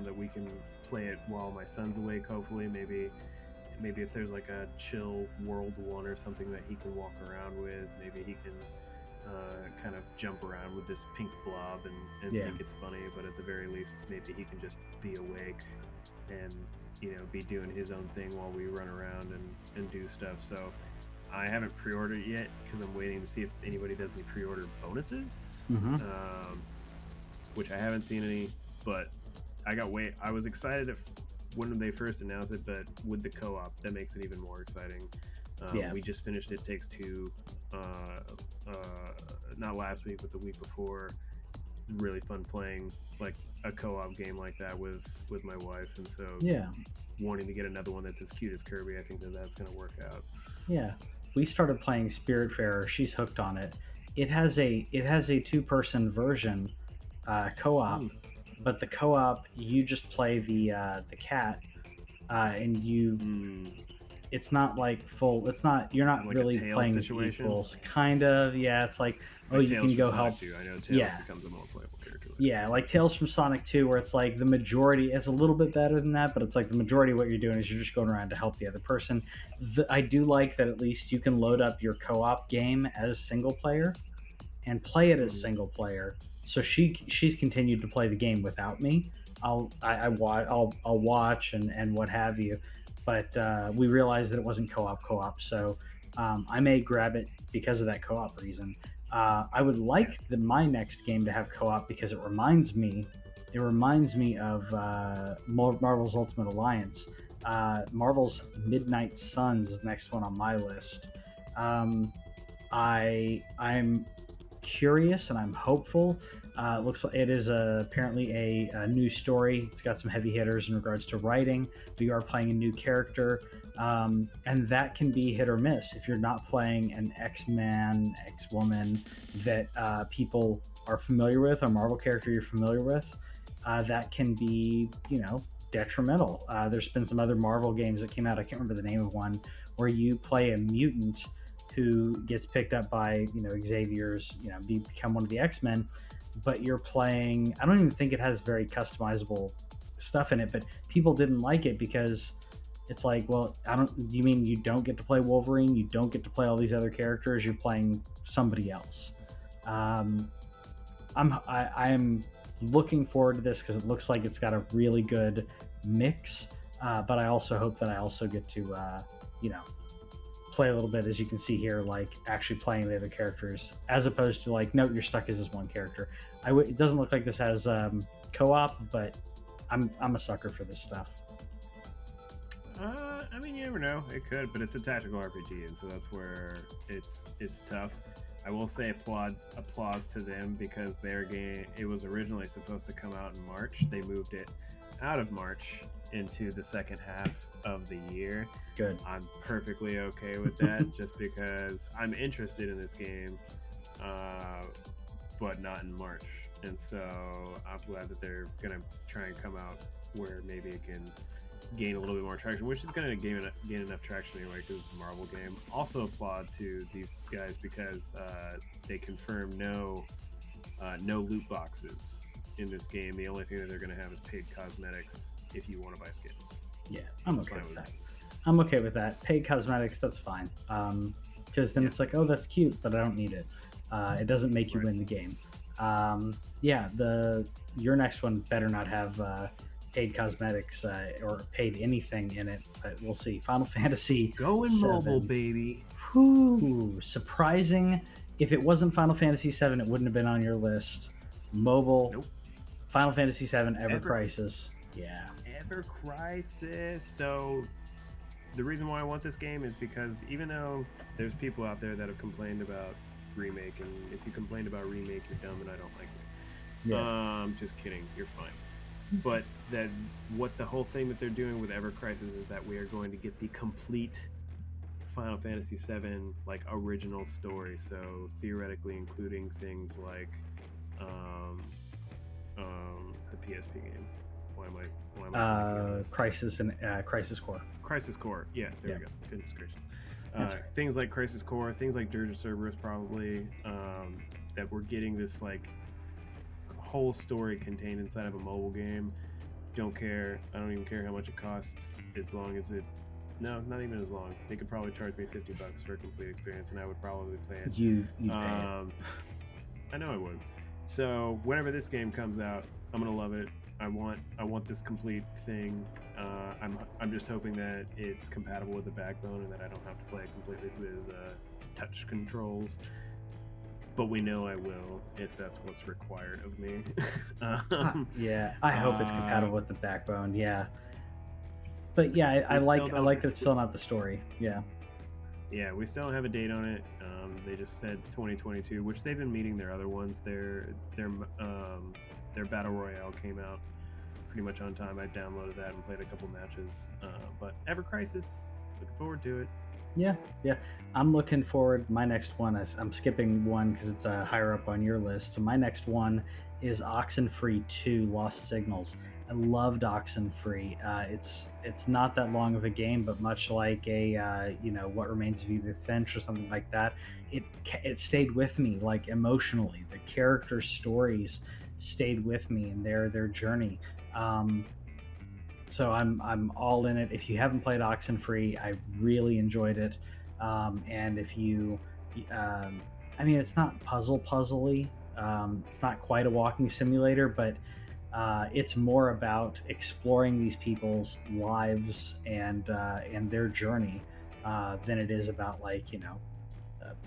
that we can play it while my son's awake, hopefully. Maybe if there's like a chill World 1 or something that he can walk around with, maybe he can kind of jump around with this pink blob and think it's funny, but at the very least, maybe he can just be awake and, you know, be doing his own thing while we run around and do stuff. So I haven't pre-ordered it yet because I'm waiting to see if anybody does any pre-order bonuses, which I haven't seen any, but I was excited when they first announced it, but with the co-op, that makes it even more exciting. We just finished It Takes Two, not last week, but the week before. Really fun playing like a co-op game like that with my wife, and so wanting to get another one that's as cute as Kirby, I think that's going to work out. Yeah, we started playing Spiritfarer. She's hooked on it. It has a 2-person version co-op. But the co-op, you just play the cat, and it's not like full. It's not. You're not like really playing with equals. Kind of. Yeah. It's like you can go help. I know Tails becomes a more playable character. Like Tails from Sonic 2, where it's like the majority. It's a little bit better than that, but it's like the majority of what you're doing is you're just going around to help the other person. I do like that at least you can load up your co-op game as single player, and play it as single player. So she's continued to play the game without me. I'll watch and what have you, but we realized that it wasn't co-op. So I may grab it because of that co-op reason. I would like my next game to have co-op because it reminds me of Marvel's Ultimate Alliance. Marvel's Midnight Suns is the next one on my list. I'm curious and I'm hopeful. Looks like it is apparently a new story. It's got some heavy hitters in regards to writing. We are playing a new character, and that can be hit or miss. If you're not playing an X-Man, X-Woman that people are familiar with, a Marvel character you're familiar with, that can be, detrimental. There's been some other Marvel games that came out. I can't remember the name of one, where you play a mutant who gets picked up by, Xavier's, become one of the X-Men. But you're playing, I don't even think it has very customizable stuff in it, but people didn't like it because it's like, well, you mean you don't get to play Wolverine? You don't get to play all these other characters? You're playing somebody else. I'm looking forward to this because it looks like it's got a really good mix, but I also hope that I also get to, play a little bit, as you can see here, like actually playing the other characters, as opposed to like, no, you're stuck as this one character. It doesn't look like this has co-op, but I'm a sucker for this stuff. You never know. It could, but it's a tactical RPG, and so that's where it's tough. I will say applause to them because their game, it was originally supposed to come out in March. They moved it out of March into the second half of the year. Good. I'm perfectly okay with that just because I'm interested in this game, but not in March. And so I'm glad that they're going to try and come out where maybe it can gain a little bit more traction, which is going to gain enough traction anyway because it's a Marvel game. Also applaud to these guys because they confirmed no loot boxes in this game. The only thing that they're going to have is paid cosmetics if you want to buy skins. Yeah, I'm okay with that. I'm okay with that. Paid cosmetics, that's fine. Because then it's like, oh, that's cute, but I don't need it. It doesn't make you win the game. Your next one better not have paid cosmetics or paid anything in it, but we'll see. Final Fantasy Going 7. mobile, baby. Whew, surprising. If it wasn't Final Fantasy 7, it wouldn't have been on your list. Mobile. Nope. Final Fantasy 7 Ever Crisis. Yeah. Ever Crisis. So the reason why I want this game is because even though there's people out there that have complained about Remake, and if you complained about Remake, you're dumb and I don't like it. Yeah. Just kidding. You're fine. But what the whole thing that they're doing with Ever Crisis is that we are going to get the complete Final Fantasy VII like original story, so theoretically including things like the PSP game. Why am I blanking on this? Crisis Core. Crisis Core, yeah, there we go. Goodness gracious. Things like Crisis Core, things like Dirge of Cerberus, probably that we're getting this like whole story contained inside of a mobile game. Don't care. I don't even care how much it costs, as long as it. No, not even as long. They could probably charge me $50 for a complete experience, and I would probably play it. You'd pay it. I know I would. So whenever this game comes out, I'm gonna love it. I want this complete thing. I'm just hoping that it's compatible with the backbone and that I don't have to play it completely with touch controls. But we know I will if that's what's required of me. Yeah, I hope it's compatible with the backbone. Yeah, but yeah, I like that it's filling out the story. Yeah. Yeah, we still don't have a date on it. They just said 2022, which they've been meeting their other ones. Their Battle Royale came out pretty much on time. I downloaded that and played a couple matches. But Ever Crisis, looking forward to it. Yeah. I'm looking forward. My next one is, I'm skipping one because it's higher up on your list. So my next one is Oxenfree 2 Lost Signals. I loved Oxenfree. It's not that long of a game, but much like a What Remains of Edith Finch or something like that, it stayed with me, like emotionally. The characters' stories stayed with me and their journey. So I'm all in it. If you haven't played Oxenfree, I really enjoyed it. And if you, it's not puzzly. It's not quite a walking simulator, but it's more about exploring these people's lives and their journey than it is about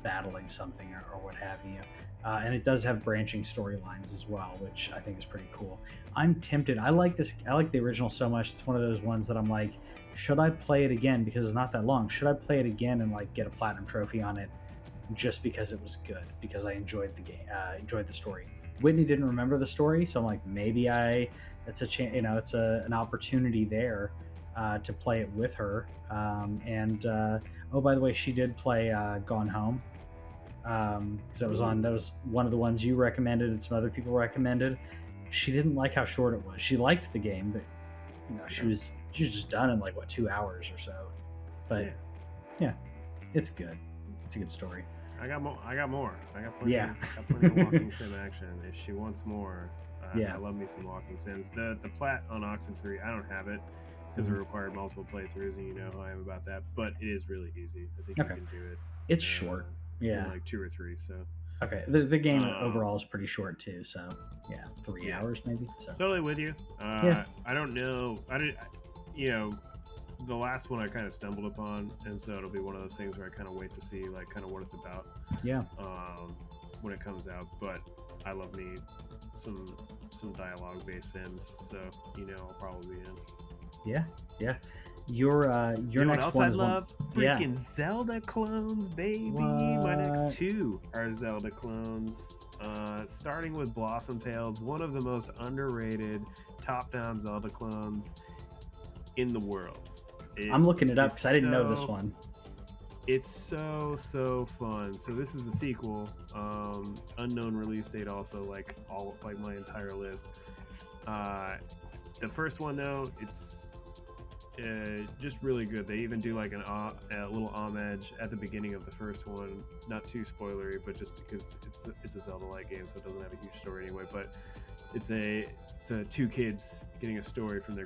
battling something or what have you. And it does have branching storylines as well, which I think is pretty cool. I'm tempted. I like the original so much. It's one of those ones that I'm like, should I play it again because it's not that long? Should I play it again and get a platinum trophy on it just because it was good? Because I enjoyed the game, enjoyed the story. Whitney didn't remember the story, so I'm like, maybe it's an opportunity there to play it with her. Oh, by the way, she did play Gone Home. Because that was one of the ones you recommended and some other people recommended. She didn't like how short it was. She liked the game, but she was just done in 2 hours or so. But yeah, it's good. It's a good story. I got more. I got plenty. I got plenty of walking sim action. If she wants more, I love me some walking sims. The plat on Oxenfree, I don't have it because it required multiple playthroughs, and you know how I am about that. But it is really easy. I think you can do it. It's short. Yeah, 2 or 3. So okay, the game overall is pretty short too. So 3 hours maybe. So totally with you. I don't know. The last one I kind of stumbled upon, and so it'll be one of those things where I kind of wait to see kind of what it's about. Yeah. When it comes out, but I love me some dialogue based sims, so I'll probably be in. Yeah. Your next one. I love freaking Zelda clones, baby. What? My next 2 are Zelda clones. Starting with Blossom Tales, one of the most underrated top-down Zelda clones in the world. I'm looking it up because I didn't know this one. It's so fun. So this is the sequel. Unknown release date also, my entire list. The first one though, it's just really good. They even do a little homage at the beginning of the first one. Not too spoilery, but just because it's a Zelda-like game, so it doesn't have a huge story anyway. But it's 2 kids getting a story from their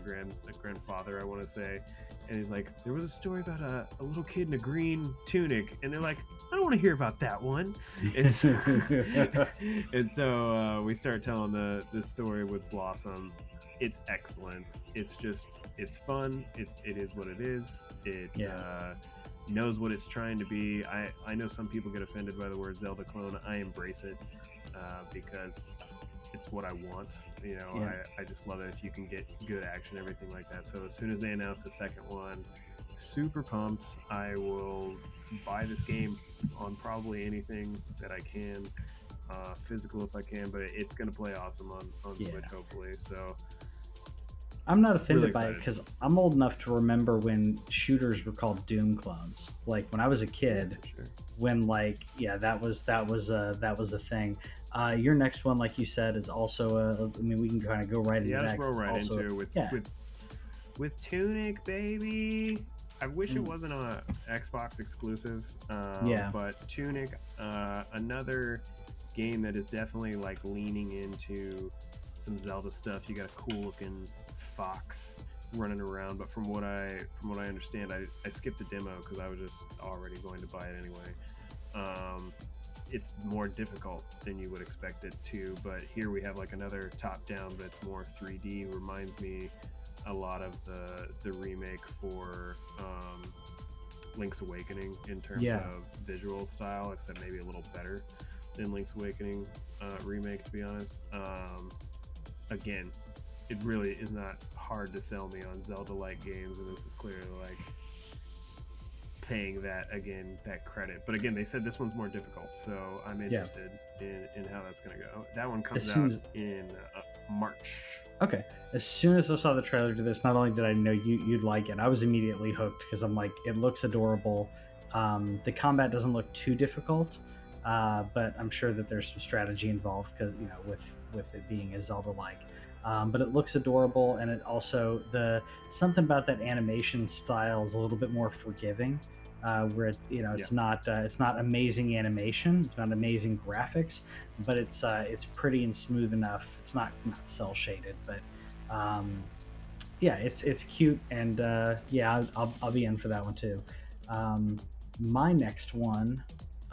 grandfather, I want to say. And he's like, there was a story about a little kid in a green tunic, and they're like, I don't want to hear about that one. And so, we start telling the story with Blossom. It's excellent. It's fun. It is what it is. It knows what it's trying to be. I know some people get offended by the word Zelda clone. I embrace it because it's what I want. I just love it if you can get good action, everything like that. So as soon as they announce the second one, super pumped. I will buy this game on probably anything that I can, physical if I can, but it's gonna play awesome on Switch hopefully. So I'm not offended by it because I'm old enough to remember when shooters were called Doom clones. Like when I was a kid, yeah, sure. when that was a thing. Your next one, like you said, is also I mean, we can kind of go right into that. Let's roll right into it with Tunic, baby. I wish it wasn't a Xbox exclusive. But Tunic, another game that is definitely like leaning into some Zelda stuff. You got a cool looking fox running around, but from what I understand, I skipped the demo because I was just already going to buy it anyway. It's more difficult than you would expect it to, but here we have like another top down, but it's more 3D. Reminds me a lot of the remake for Link's Awakening in terms of visual style, except maybe a little better than Link's Awakening remake, to be honest. Again, it really is not hard to sell me on Zelda-like games, and this is clearly like paying that credit. But again, they said this one's more difficult, so I'm interested in how that's going to go. That one comes out in March. Okay. As soon as I saw the trailer to this, not only did I know you'd like it, I was immediately hooked because I'm like, it looks adorable. The combat doesn't look too difficult, but I'm sure that there's some strategy involved because with it being a Zelda-like. But it looks adorable, and it also something about that animation style is a little bit more forgiving. Where it's not amazing animation, it's not amazing graphics, but it's pretty and smooth enough. It's not cel shaded, but it's cute, and I'll be in for that one too. My next one,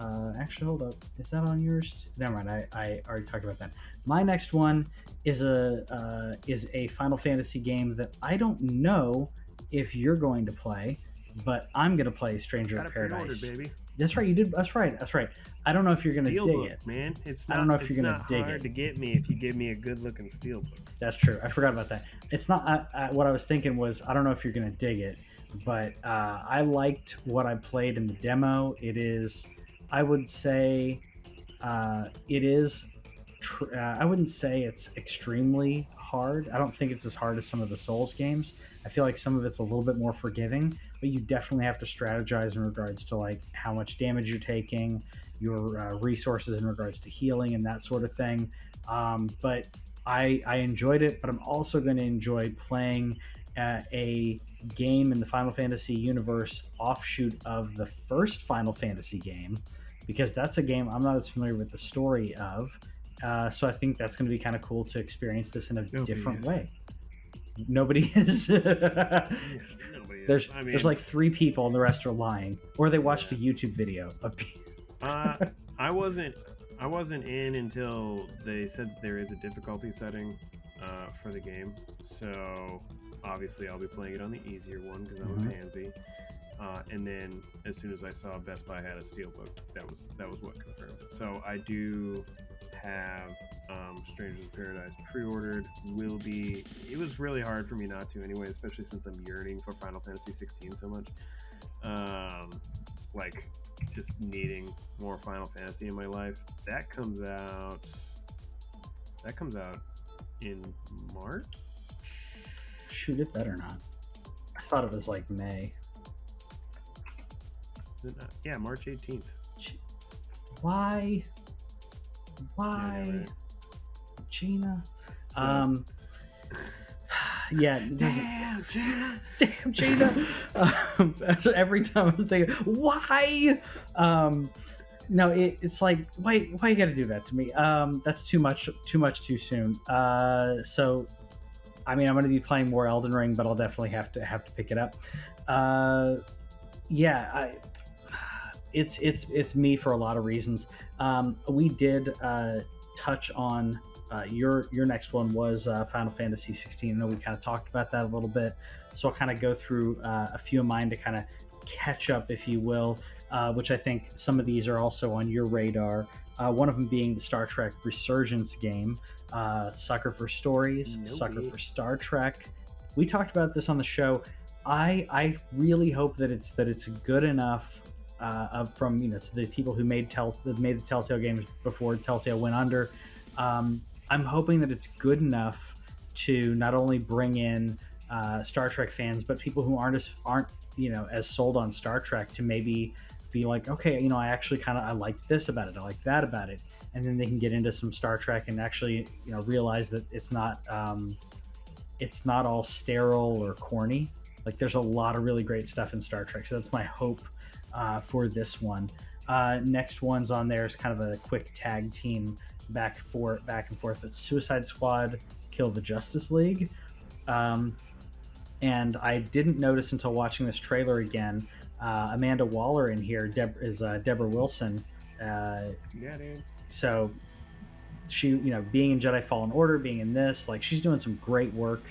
actually, hold up, is that on yours? Never mind, I already talked about that. My next one is a Final Fantasy game that I don't know if you're going to play, but I'm gonna play Stranger in Paradise. Baby. That's right, you did. That's right. I don't know if you're gonna dig it, man. I don't know if you're gonna dig it. It's not hard to get me if you give me a good-looking steelbook. That's true. I forgot about that. It's not. What I was thinking was, I don't know if you're gonna dig it, but I liked what I played in the demo. It is, I would say, it is. I wouldn't say it's extremely hard. I don't think it's as hard as some of the Souls games. I feel like some of it's a little bit more forgiving, but you definitely have to strategize in regards to like how much damage you're taking, your resources in regards to healing and that sort of thing. But I enjoyed it, but I'm also going to enjoy playing a game in the Final Fantasy universe offshoot of the first Final Fantasy game, because that's a game I'm not as familiar with the story of. So I think that's going to be kind of cool to experience this in a different way. Nobody is. There's like 3 people and the rest are lying, or they watched a YouTube video of people. I wasn't in until they said that there is a difficulty setting for the game, so obviously I'll be playing it on the easier one because I'm a pansy. And then as soon as I saw Best Buy had a steelbook, that was what confirmed it. So I do have Strangers in Paradise pre-ordered. It was really hard for me not to anyway, especially since I'm yearning for Final Fantasy 16 so much. Like just needing more Final Fantasy in my life. That comes out in March. Shoot, it better not. I thought it was like May. Yeah, March 18th. Why, Gina? So. Yeah. Damn, Gina. Every time I was thinking, why? No, it's like, why you got to do that to me? That's too much too soon. So, I mean, I'm going to be playing more Elden Ring, but I'll definitely have to pick it up. It's me for a lot of reasons. We did touch on your next one was Final Fantasy 16. I know we kind of talked about that a little bit, so I'll kind of go through a few of mine to kind of catch up, if you will, which I think some of these are also on your radar. One of them being the Star Trek Resurgence game, Sucker for Stories, Sucker for Star Trek. We talked about this on the show. I really hope that it's good enough. From the people who made the Telltale games before Telltale went under. I'm hoping that it's good enough to not only bring in Star Trek fans, but people who aren't as sold on Star Trek to maybe be like, okay, I actually I liked this about it, I like that about it, and then they can get into some Star Trek and actually realize that it's not all sterile or corny. Like there's a lot of really great stuff in Star Trek, so that's my hope for this one. Next one's on there is kind of a quick tag team back and forth. It's Suicide Squad Kill the Justice League. And I didn't notice until watching this trailer again. Amanda Waller in here is Deborah Wilson. Yeah, dude. So she, being in Jedi Fallen Order, being in this, like she's doing some great work.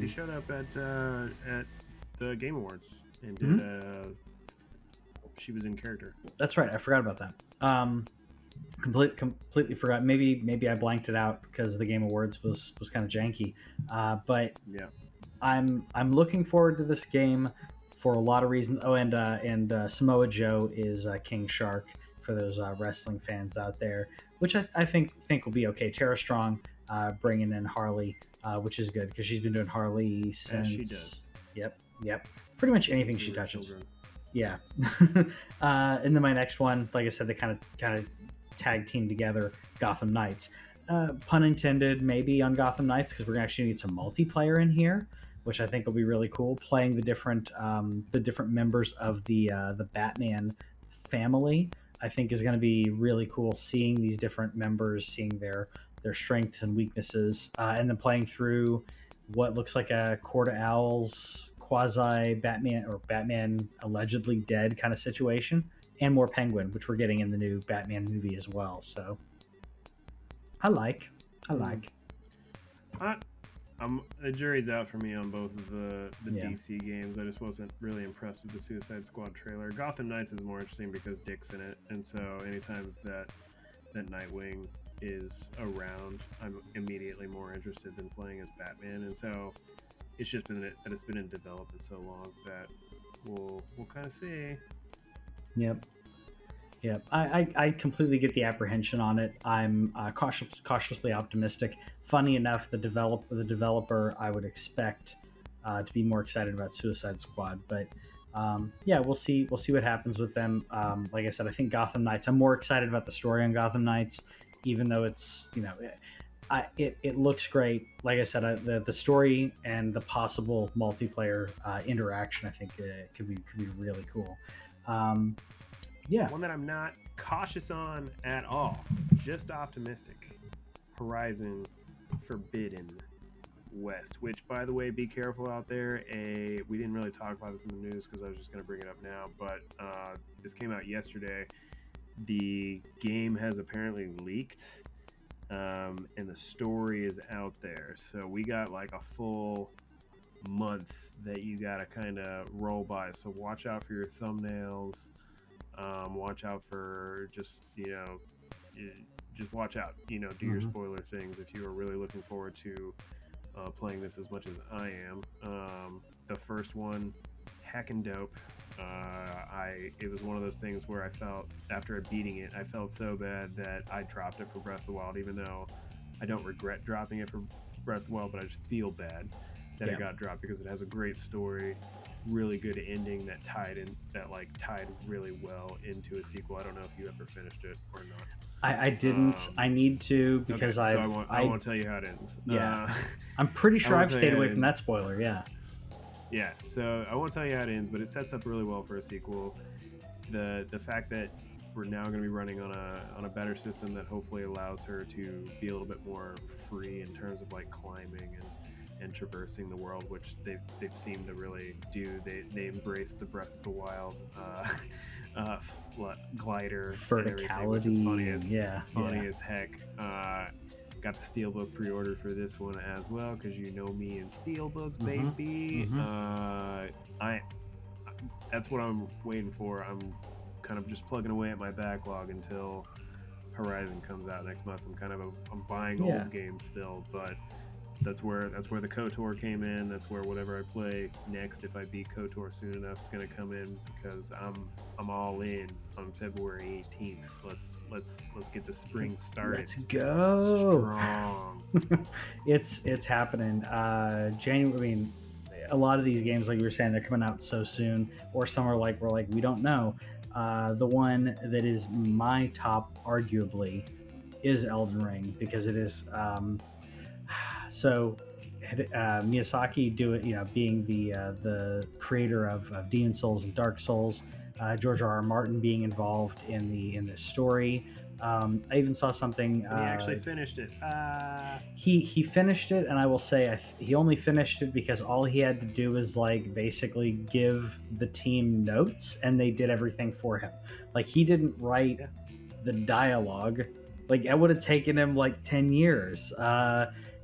She showed up at the Game Awards and did. She was in character. That's right. I forgot about that. Completely forgot. Maybe I blanked it out because the Game Awards was kind of janky. But yeah. I'm looking forward to this game for a lot of reasons. Oh, and Samoa Joe is King Shark for those wrestling fans out there, which I think will be okay. Tara Strong bringing in Harley, which is good because she's been doing Harley since. She does. Yep. Pretty much anything she touches. Children. Yeah. And then my next one, like I said, they kind of tag team together. Gotham Knights. Pun intended, maybe on Gotham Knights because we're gonna actually need some multiplayer in here, which I think will be really cool. Playing the different members of the Batman family, I think is going to be really cool. Seeing these different members, seeing their strengths and weaknesses, and then playing through what looks like a Court of Owls quasi Batman or Batman allegedly dead kind of situation, and more Penguin, which we're getting in the new Batman movie as well. So I like. The jury's out for me on both of the Yeah. DC games. I just wasn't really impressed with the Suicide Squad trailer. Gotham Knights is more interesting because Dick's in it, and so anytime that Nightwing is around, I'm immediately more interested than playing as Batman. And so it's just been that it's been in development so long that we'll kind of see. Yep. I completely get the apprehension on it. I'm cautiously optimistic. Funny enough, the developer I would expect to be more excited about Suicide Squad, but yeah, we'll see what happens with them. Like I said, I think Gotham Knights, I'm more excited about the story on Gotham Knights, even though it's it looks great. Like I said, the story and the possible multiplayer interaction, I think could be really cool. Yeah. One that I'm not cautious on at all, just optimistic. Horizon Forbidden West, which, by the way, be careful out there. We didn't really talk about this in the news because I was just going to bring it up now, but this came out yesterday. The game has apparently leaked, and the story is out there. So we got like a full month that you got to kind of roll by. So watch out for your thumbnails. Watch out for just watch out, do your spoiler things if you are really looking forward to playing this as much as I am. The first one, heckin' dope. It was one of those things where I felt, after beating it, I felt so bad that I dropped it for Breath of the Wild, even though I don't regret dropping it for Breath of the Wild, but I just feel bad that it got dropped because it has a great story, really good ending that tied really well into a sequel. I don't know if you ever finished it or not. I didn't. I need to because I won't tell you how it ends. Yeah, I'm pretty sure I've stayed away from that spoiler. Yeah. So I won't tell you how it ends, but it sets up really well for a sequel. The fact that we're now going to be running on a better system that hopefully allows her to be a little bit more free in terms of like climbing and traversing the world, which they've seemed to really do. They embrace the Breath of the Wild glider verticality, funny as heck. Got the Steelbook pre-order for this one as well because you know me and Steelbooks, baby. That's what I'm waiting for. I'm kind of just plugging away at my backlog until Horizon comes out next month. I'm buying old games still, but that's where the Kotor came in. That's where whatever I play next, if I beat Kotor soon enough, is going to come in, because I'm all in on February 18th. Let's get the spring started. Let's go strong. It's happening. January. I mean, a lot of these games, like we were saying, they're coming out so soon, or some are like we don't know. The one that is my top, arguably, is Elden Ring, because it is so Miyazaki being the creator of Demon Souls and Dark Souls, George R.R. Martin being involved in this story. I even saw something. He actually finished it. He finished it, and I will say he only finished it because all he had to do was like basically give the team notes, and they did everything for him. Like, he didn't write the dialogue. Like, it would have taken him like 10 years.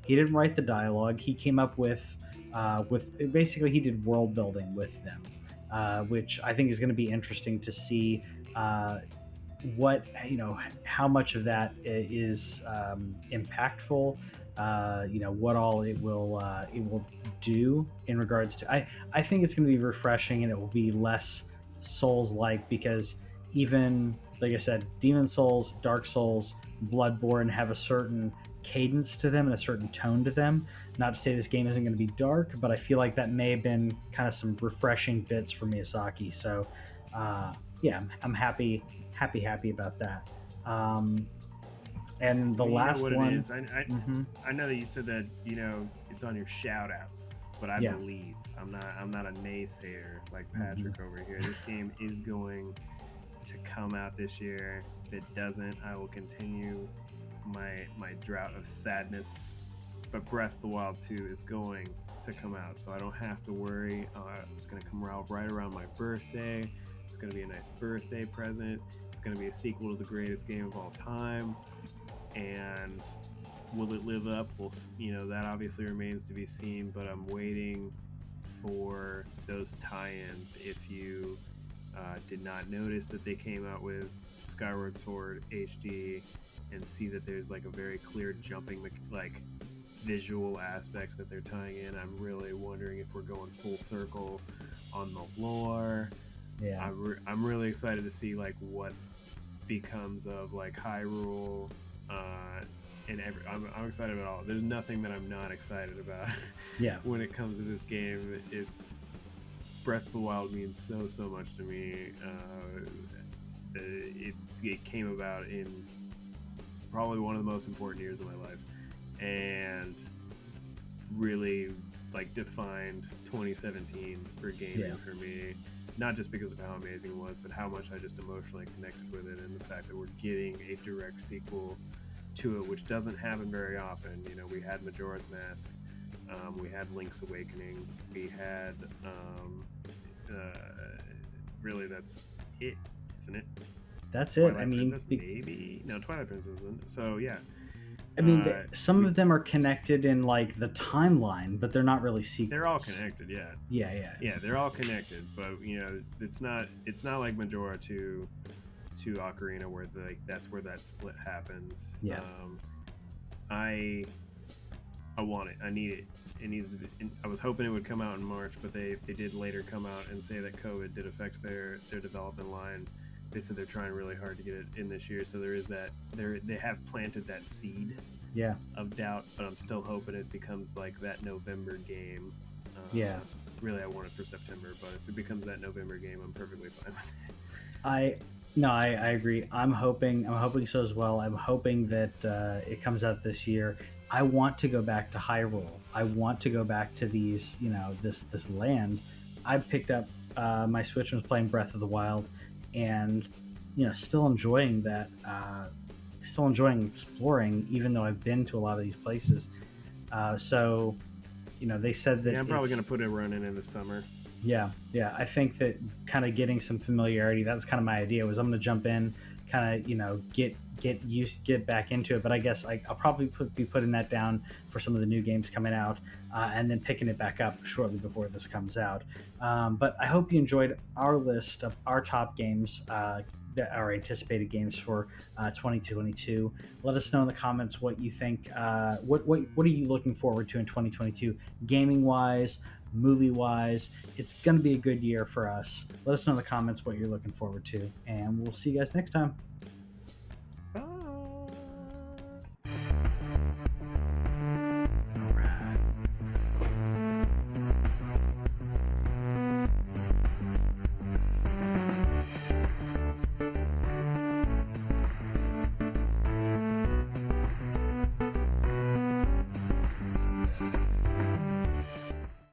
He didn't write the dialogue. He came up with basically, he did world building with them, which I think is going to be interesting to see. What, how much of that is impactful, what all it will do in regards to. I think it's going to be refreshing, and it will be less Souls-like, because even, like I said, Demon Souls, Dark Souls, Bloodborne have a certain cadence to them and a certain tone to them. Not to say this game isn't going to be dark, but I feel like that may have been kind of some refreshing bits for Miyazaki. So yeah, I'm happy about that. And the last one is. I know that you said that it's on your shout outs, but I believe I'm not a naysayer like Patrick over here. This game is going to come out this year. If it doesn't, I will continue my drought of sadness. But Breath of the Wild 2 is going to come out, so I don't have to worry. It's going to come out right around my birthday. It's going to be a nice birthday present. It's going to be a sequel to the greatest game of all time. And will it live up? Well, that obviously remains to be seen, but I'm waiting for those tie-ins. If you did not notice that they came out with Skyward Sword HD and see that there's like a very clear jumping visual aspect that they're tying in, I'm really wondering if we're going full circle on the lore. Yeah, I'm really excited to see like what becomes of like Hyrule, and I'm excited about all. There's nothing that I'm not excited about. Yeah. When it comes to this game, it's Breath of the Wild means so much to me. It came about in probably one of the most important years of my life, and really like defined 2017 for gaming for me. Not just because of how amazing it was, but how much I just emotionally connected with it, and the fact that we're getting a direct sequel to it, which doesn't happen very often. We had Majora's Mask, we had Link's Awakening, we had really that's it, isn't it? That's Twilight it. I mean, Princess, maybe no, Twilight Princess isn't. So yeah. I mean, some of them are connected in like the timeline, but they're not really sequels. They're all connected, yeah. Yeah, they're all connected, but it's not like Majora to Ocarina, where that's where that split happens. Yeah. I want it. I need it. It needs to be. I was hoping it would come out in March, but they did later come out and say that COVID did affect their development line. They said they're trying really hard to get it in this year, so there is that. They have planted that seed of doubt, but I'm still hoping it becomes like that November game. Really, I want it for September, but if it becomes that November game, I'm perfectly fine with it. I agree. I'm hoping so as well. I'm hoping that it comes out this year. I want to go back to Hyrule. I want to go back to these, this land. I picked up my Switch and was playing Breath of the Wild, and still enjoying that, still enjoying exploring, even though I've been to a lot of these places. So they said that I'm probably going to put a run in the summer. Yeah, I think that kind of getting some familiarity, that's kind of my idea, was I'm going to jump in, kind of get back into it. But I guess I'll probably be putting that down for some of the new games coming out, and then picking it back up shortly before this comes out. But I hope you enjoyed our list of our top games. our anticipated games for 2022. Let us know in the comments what you think. What are you looking forward to in 2022, gaming wise, movie wise? It's going to be a good year for us. Let us know in the comments what you're looking forward to, and we'll see you guys next time.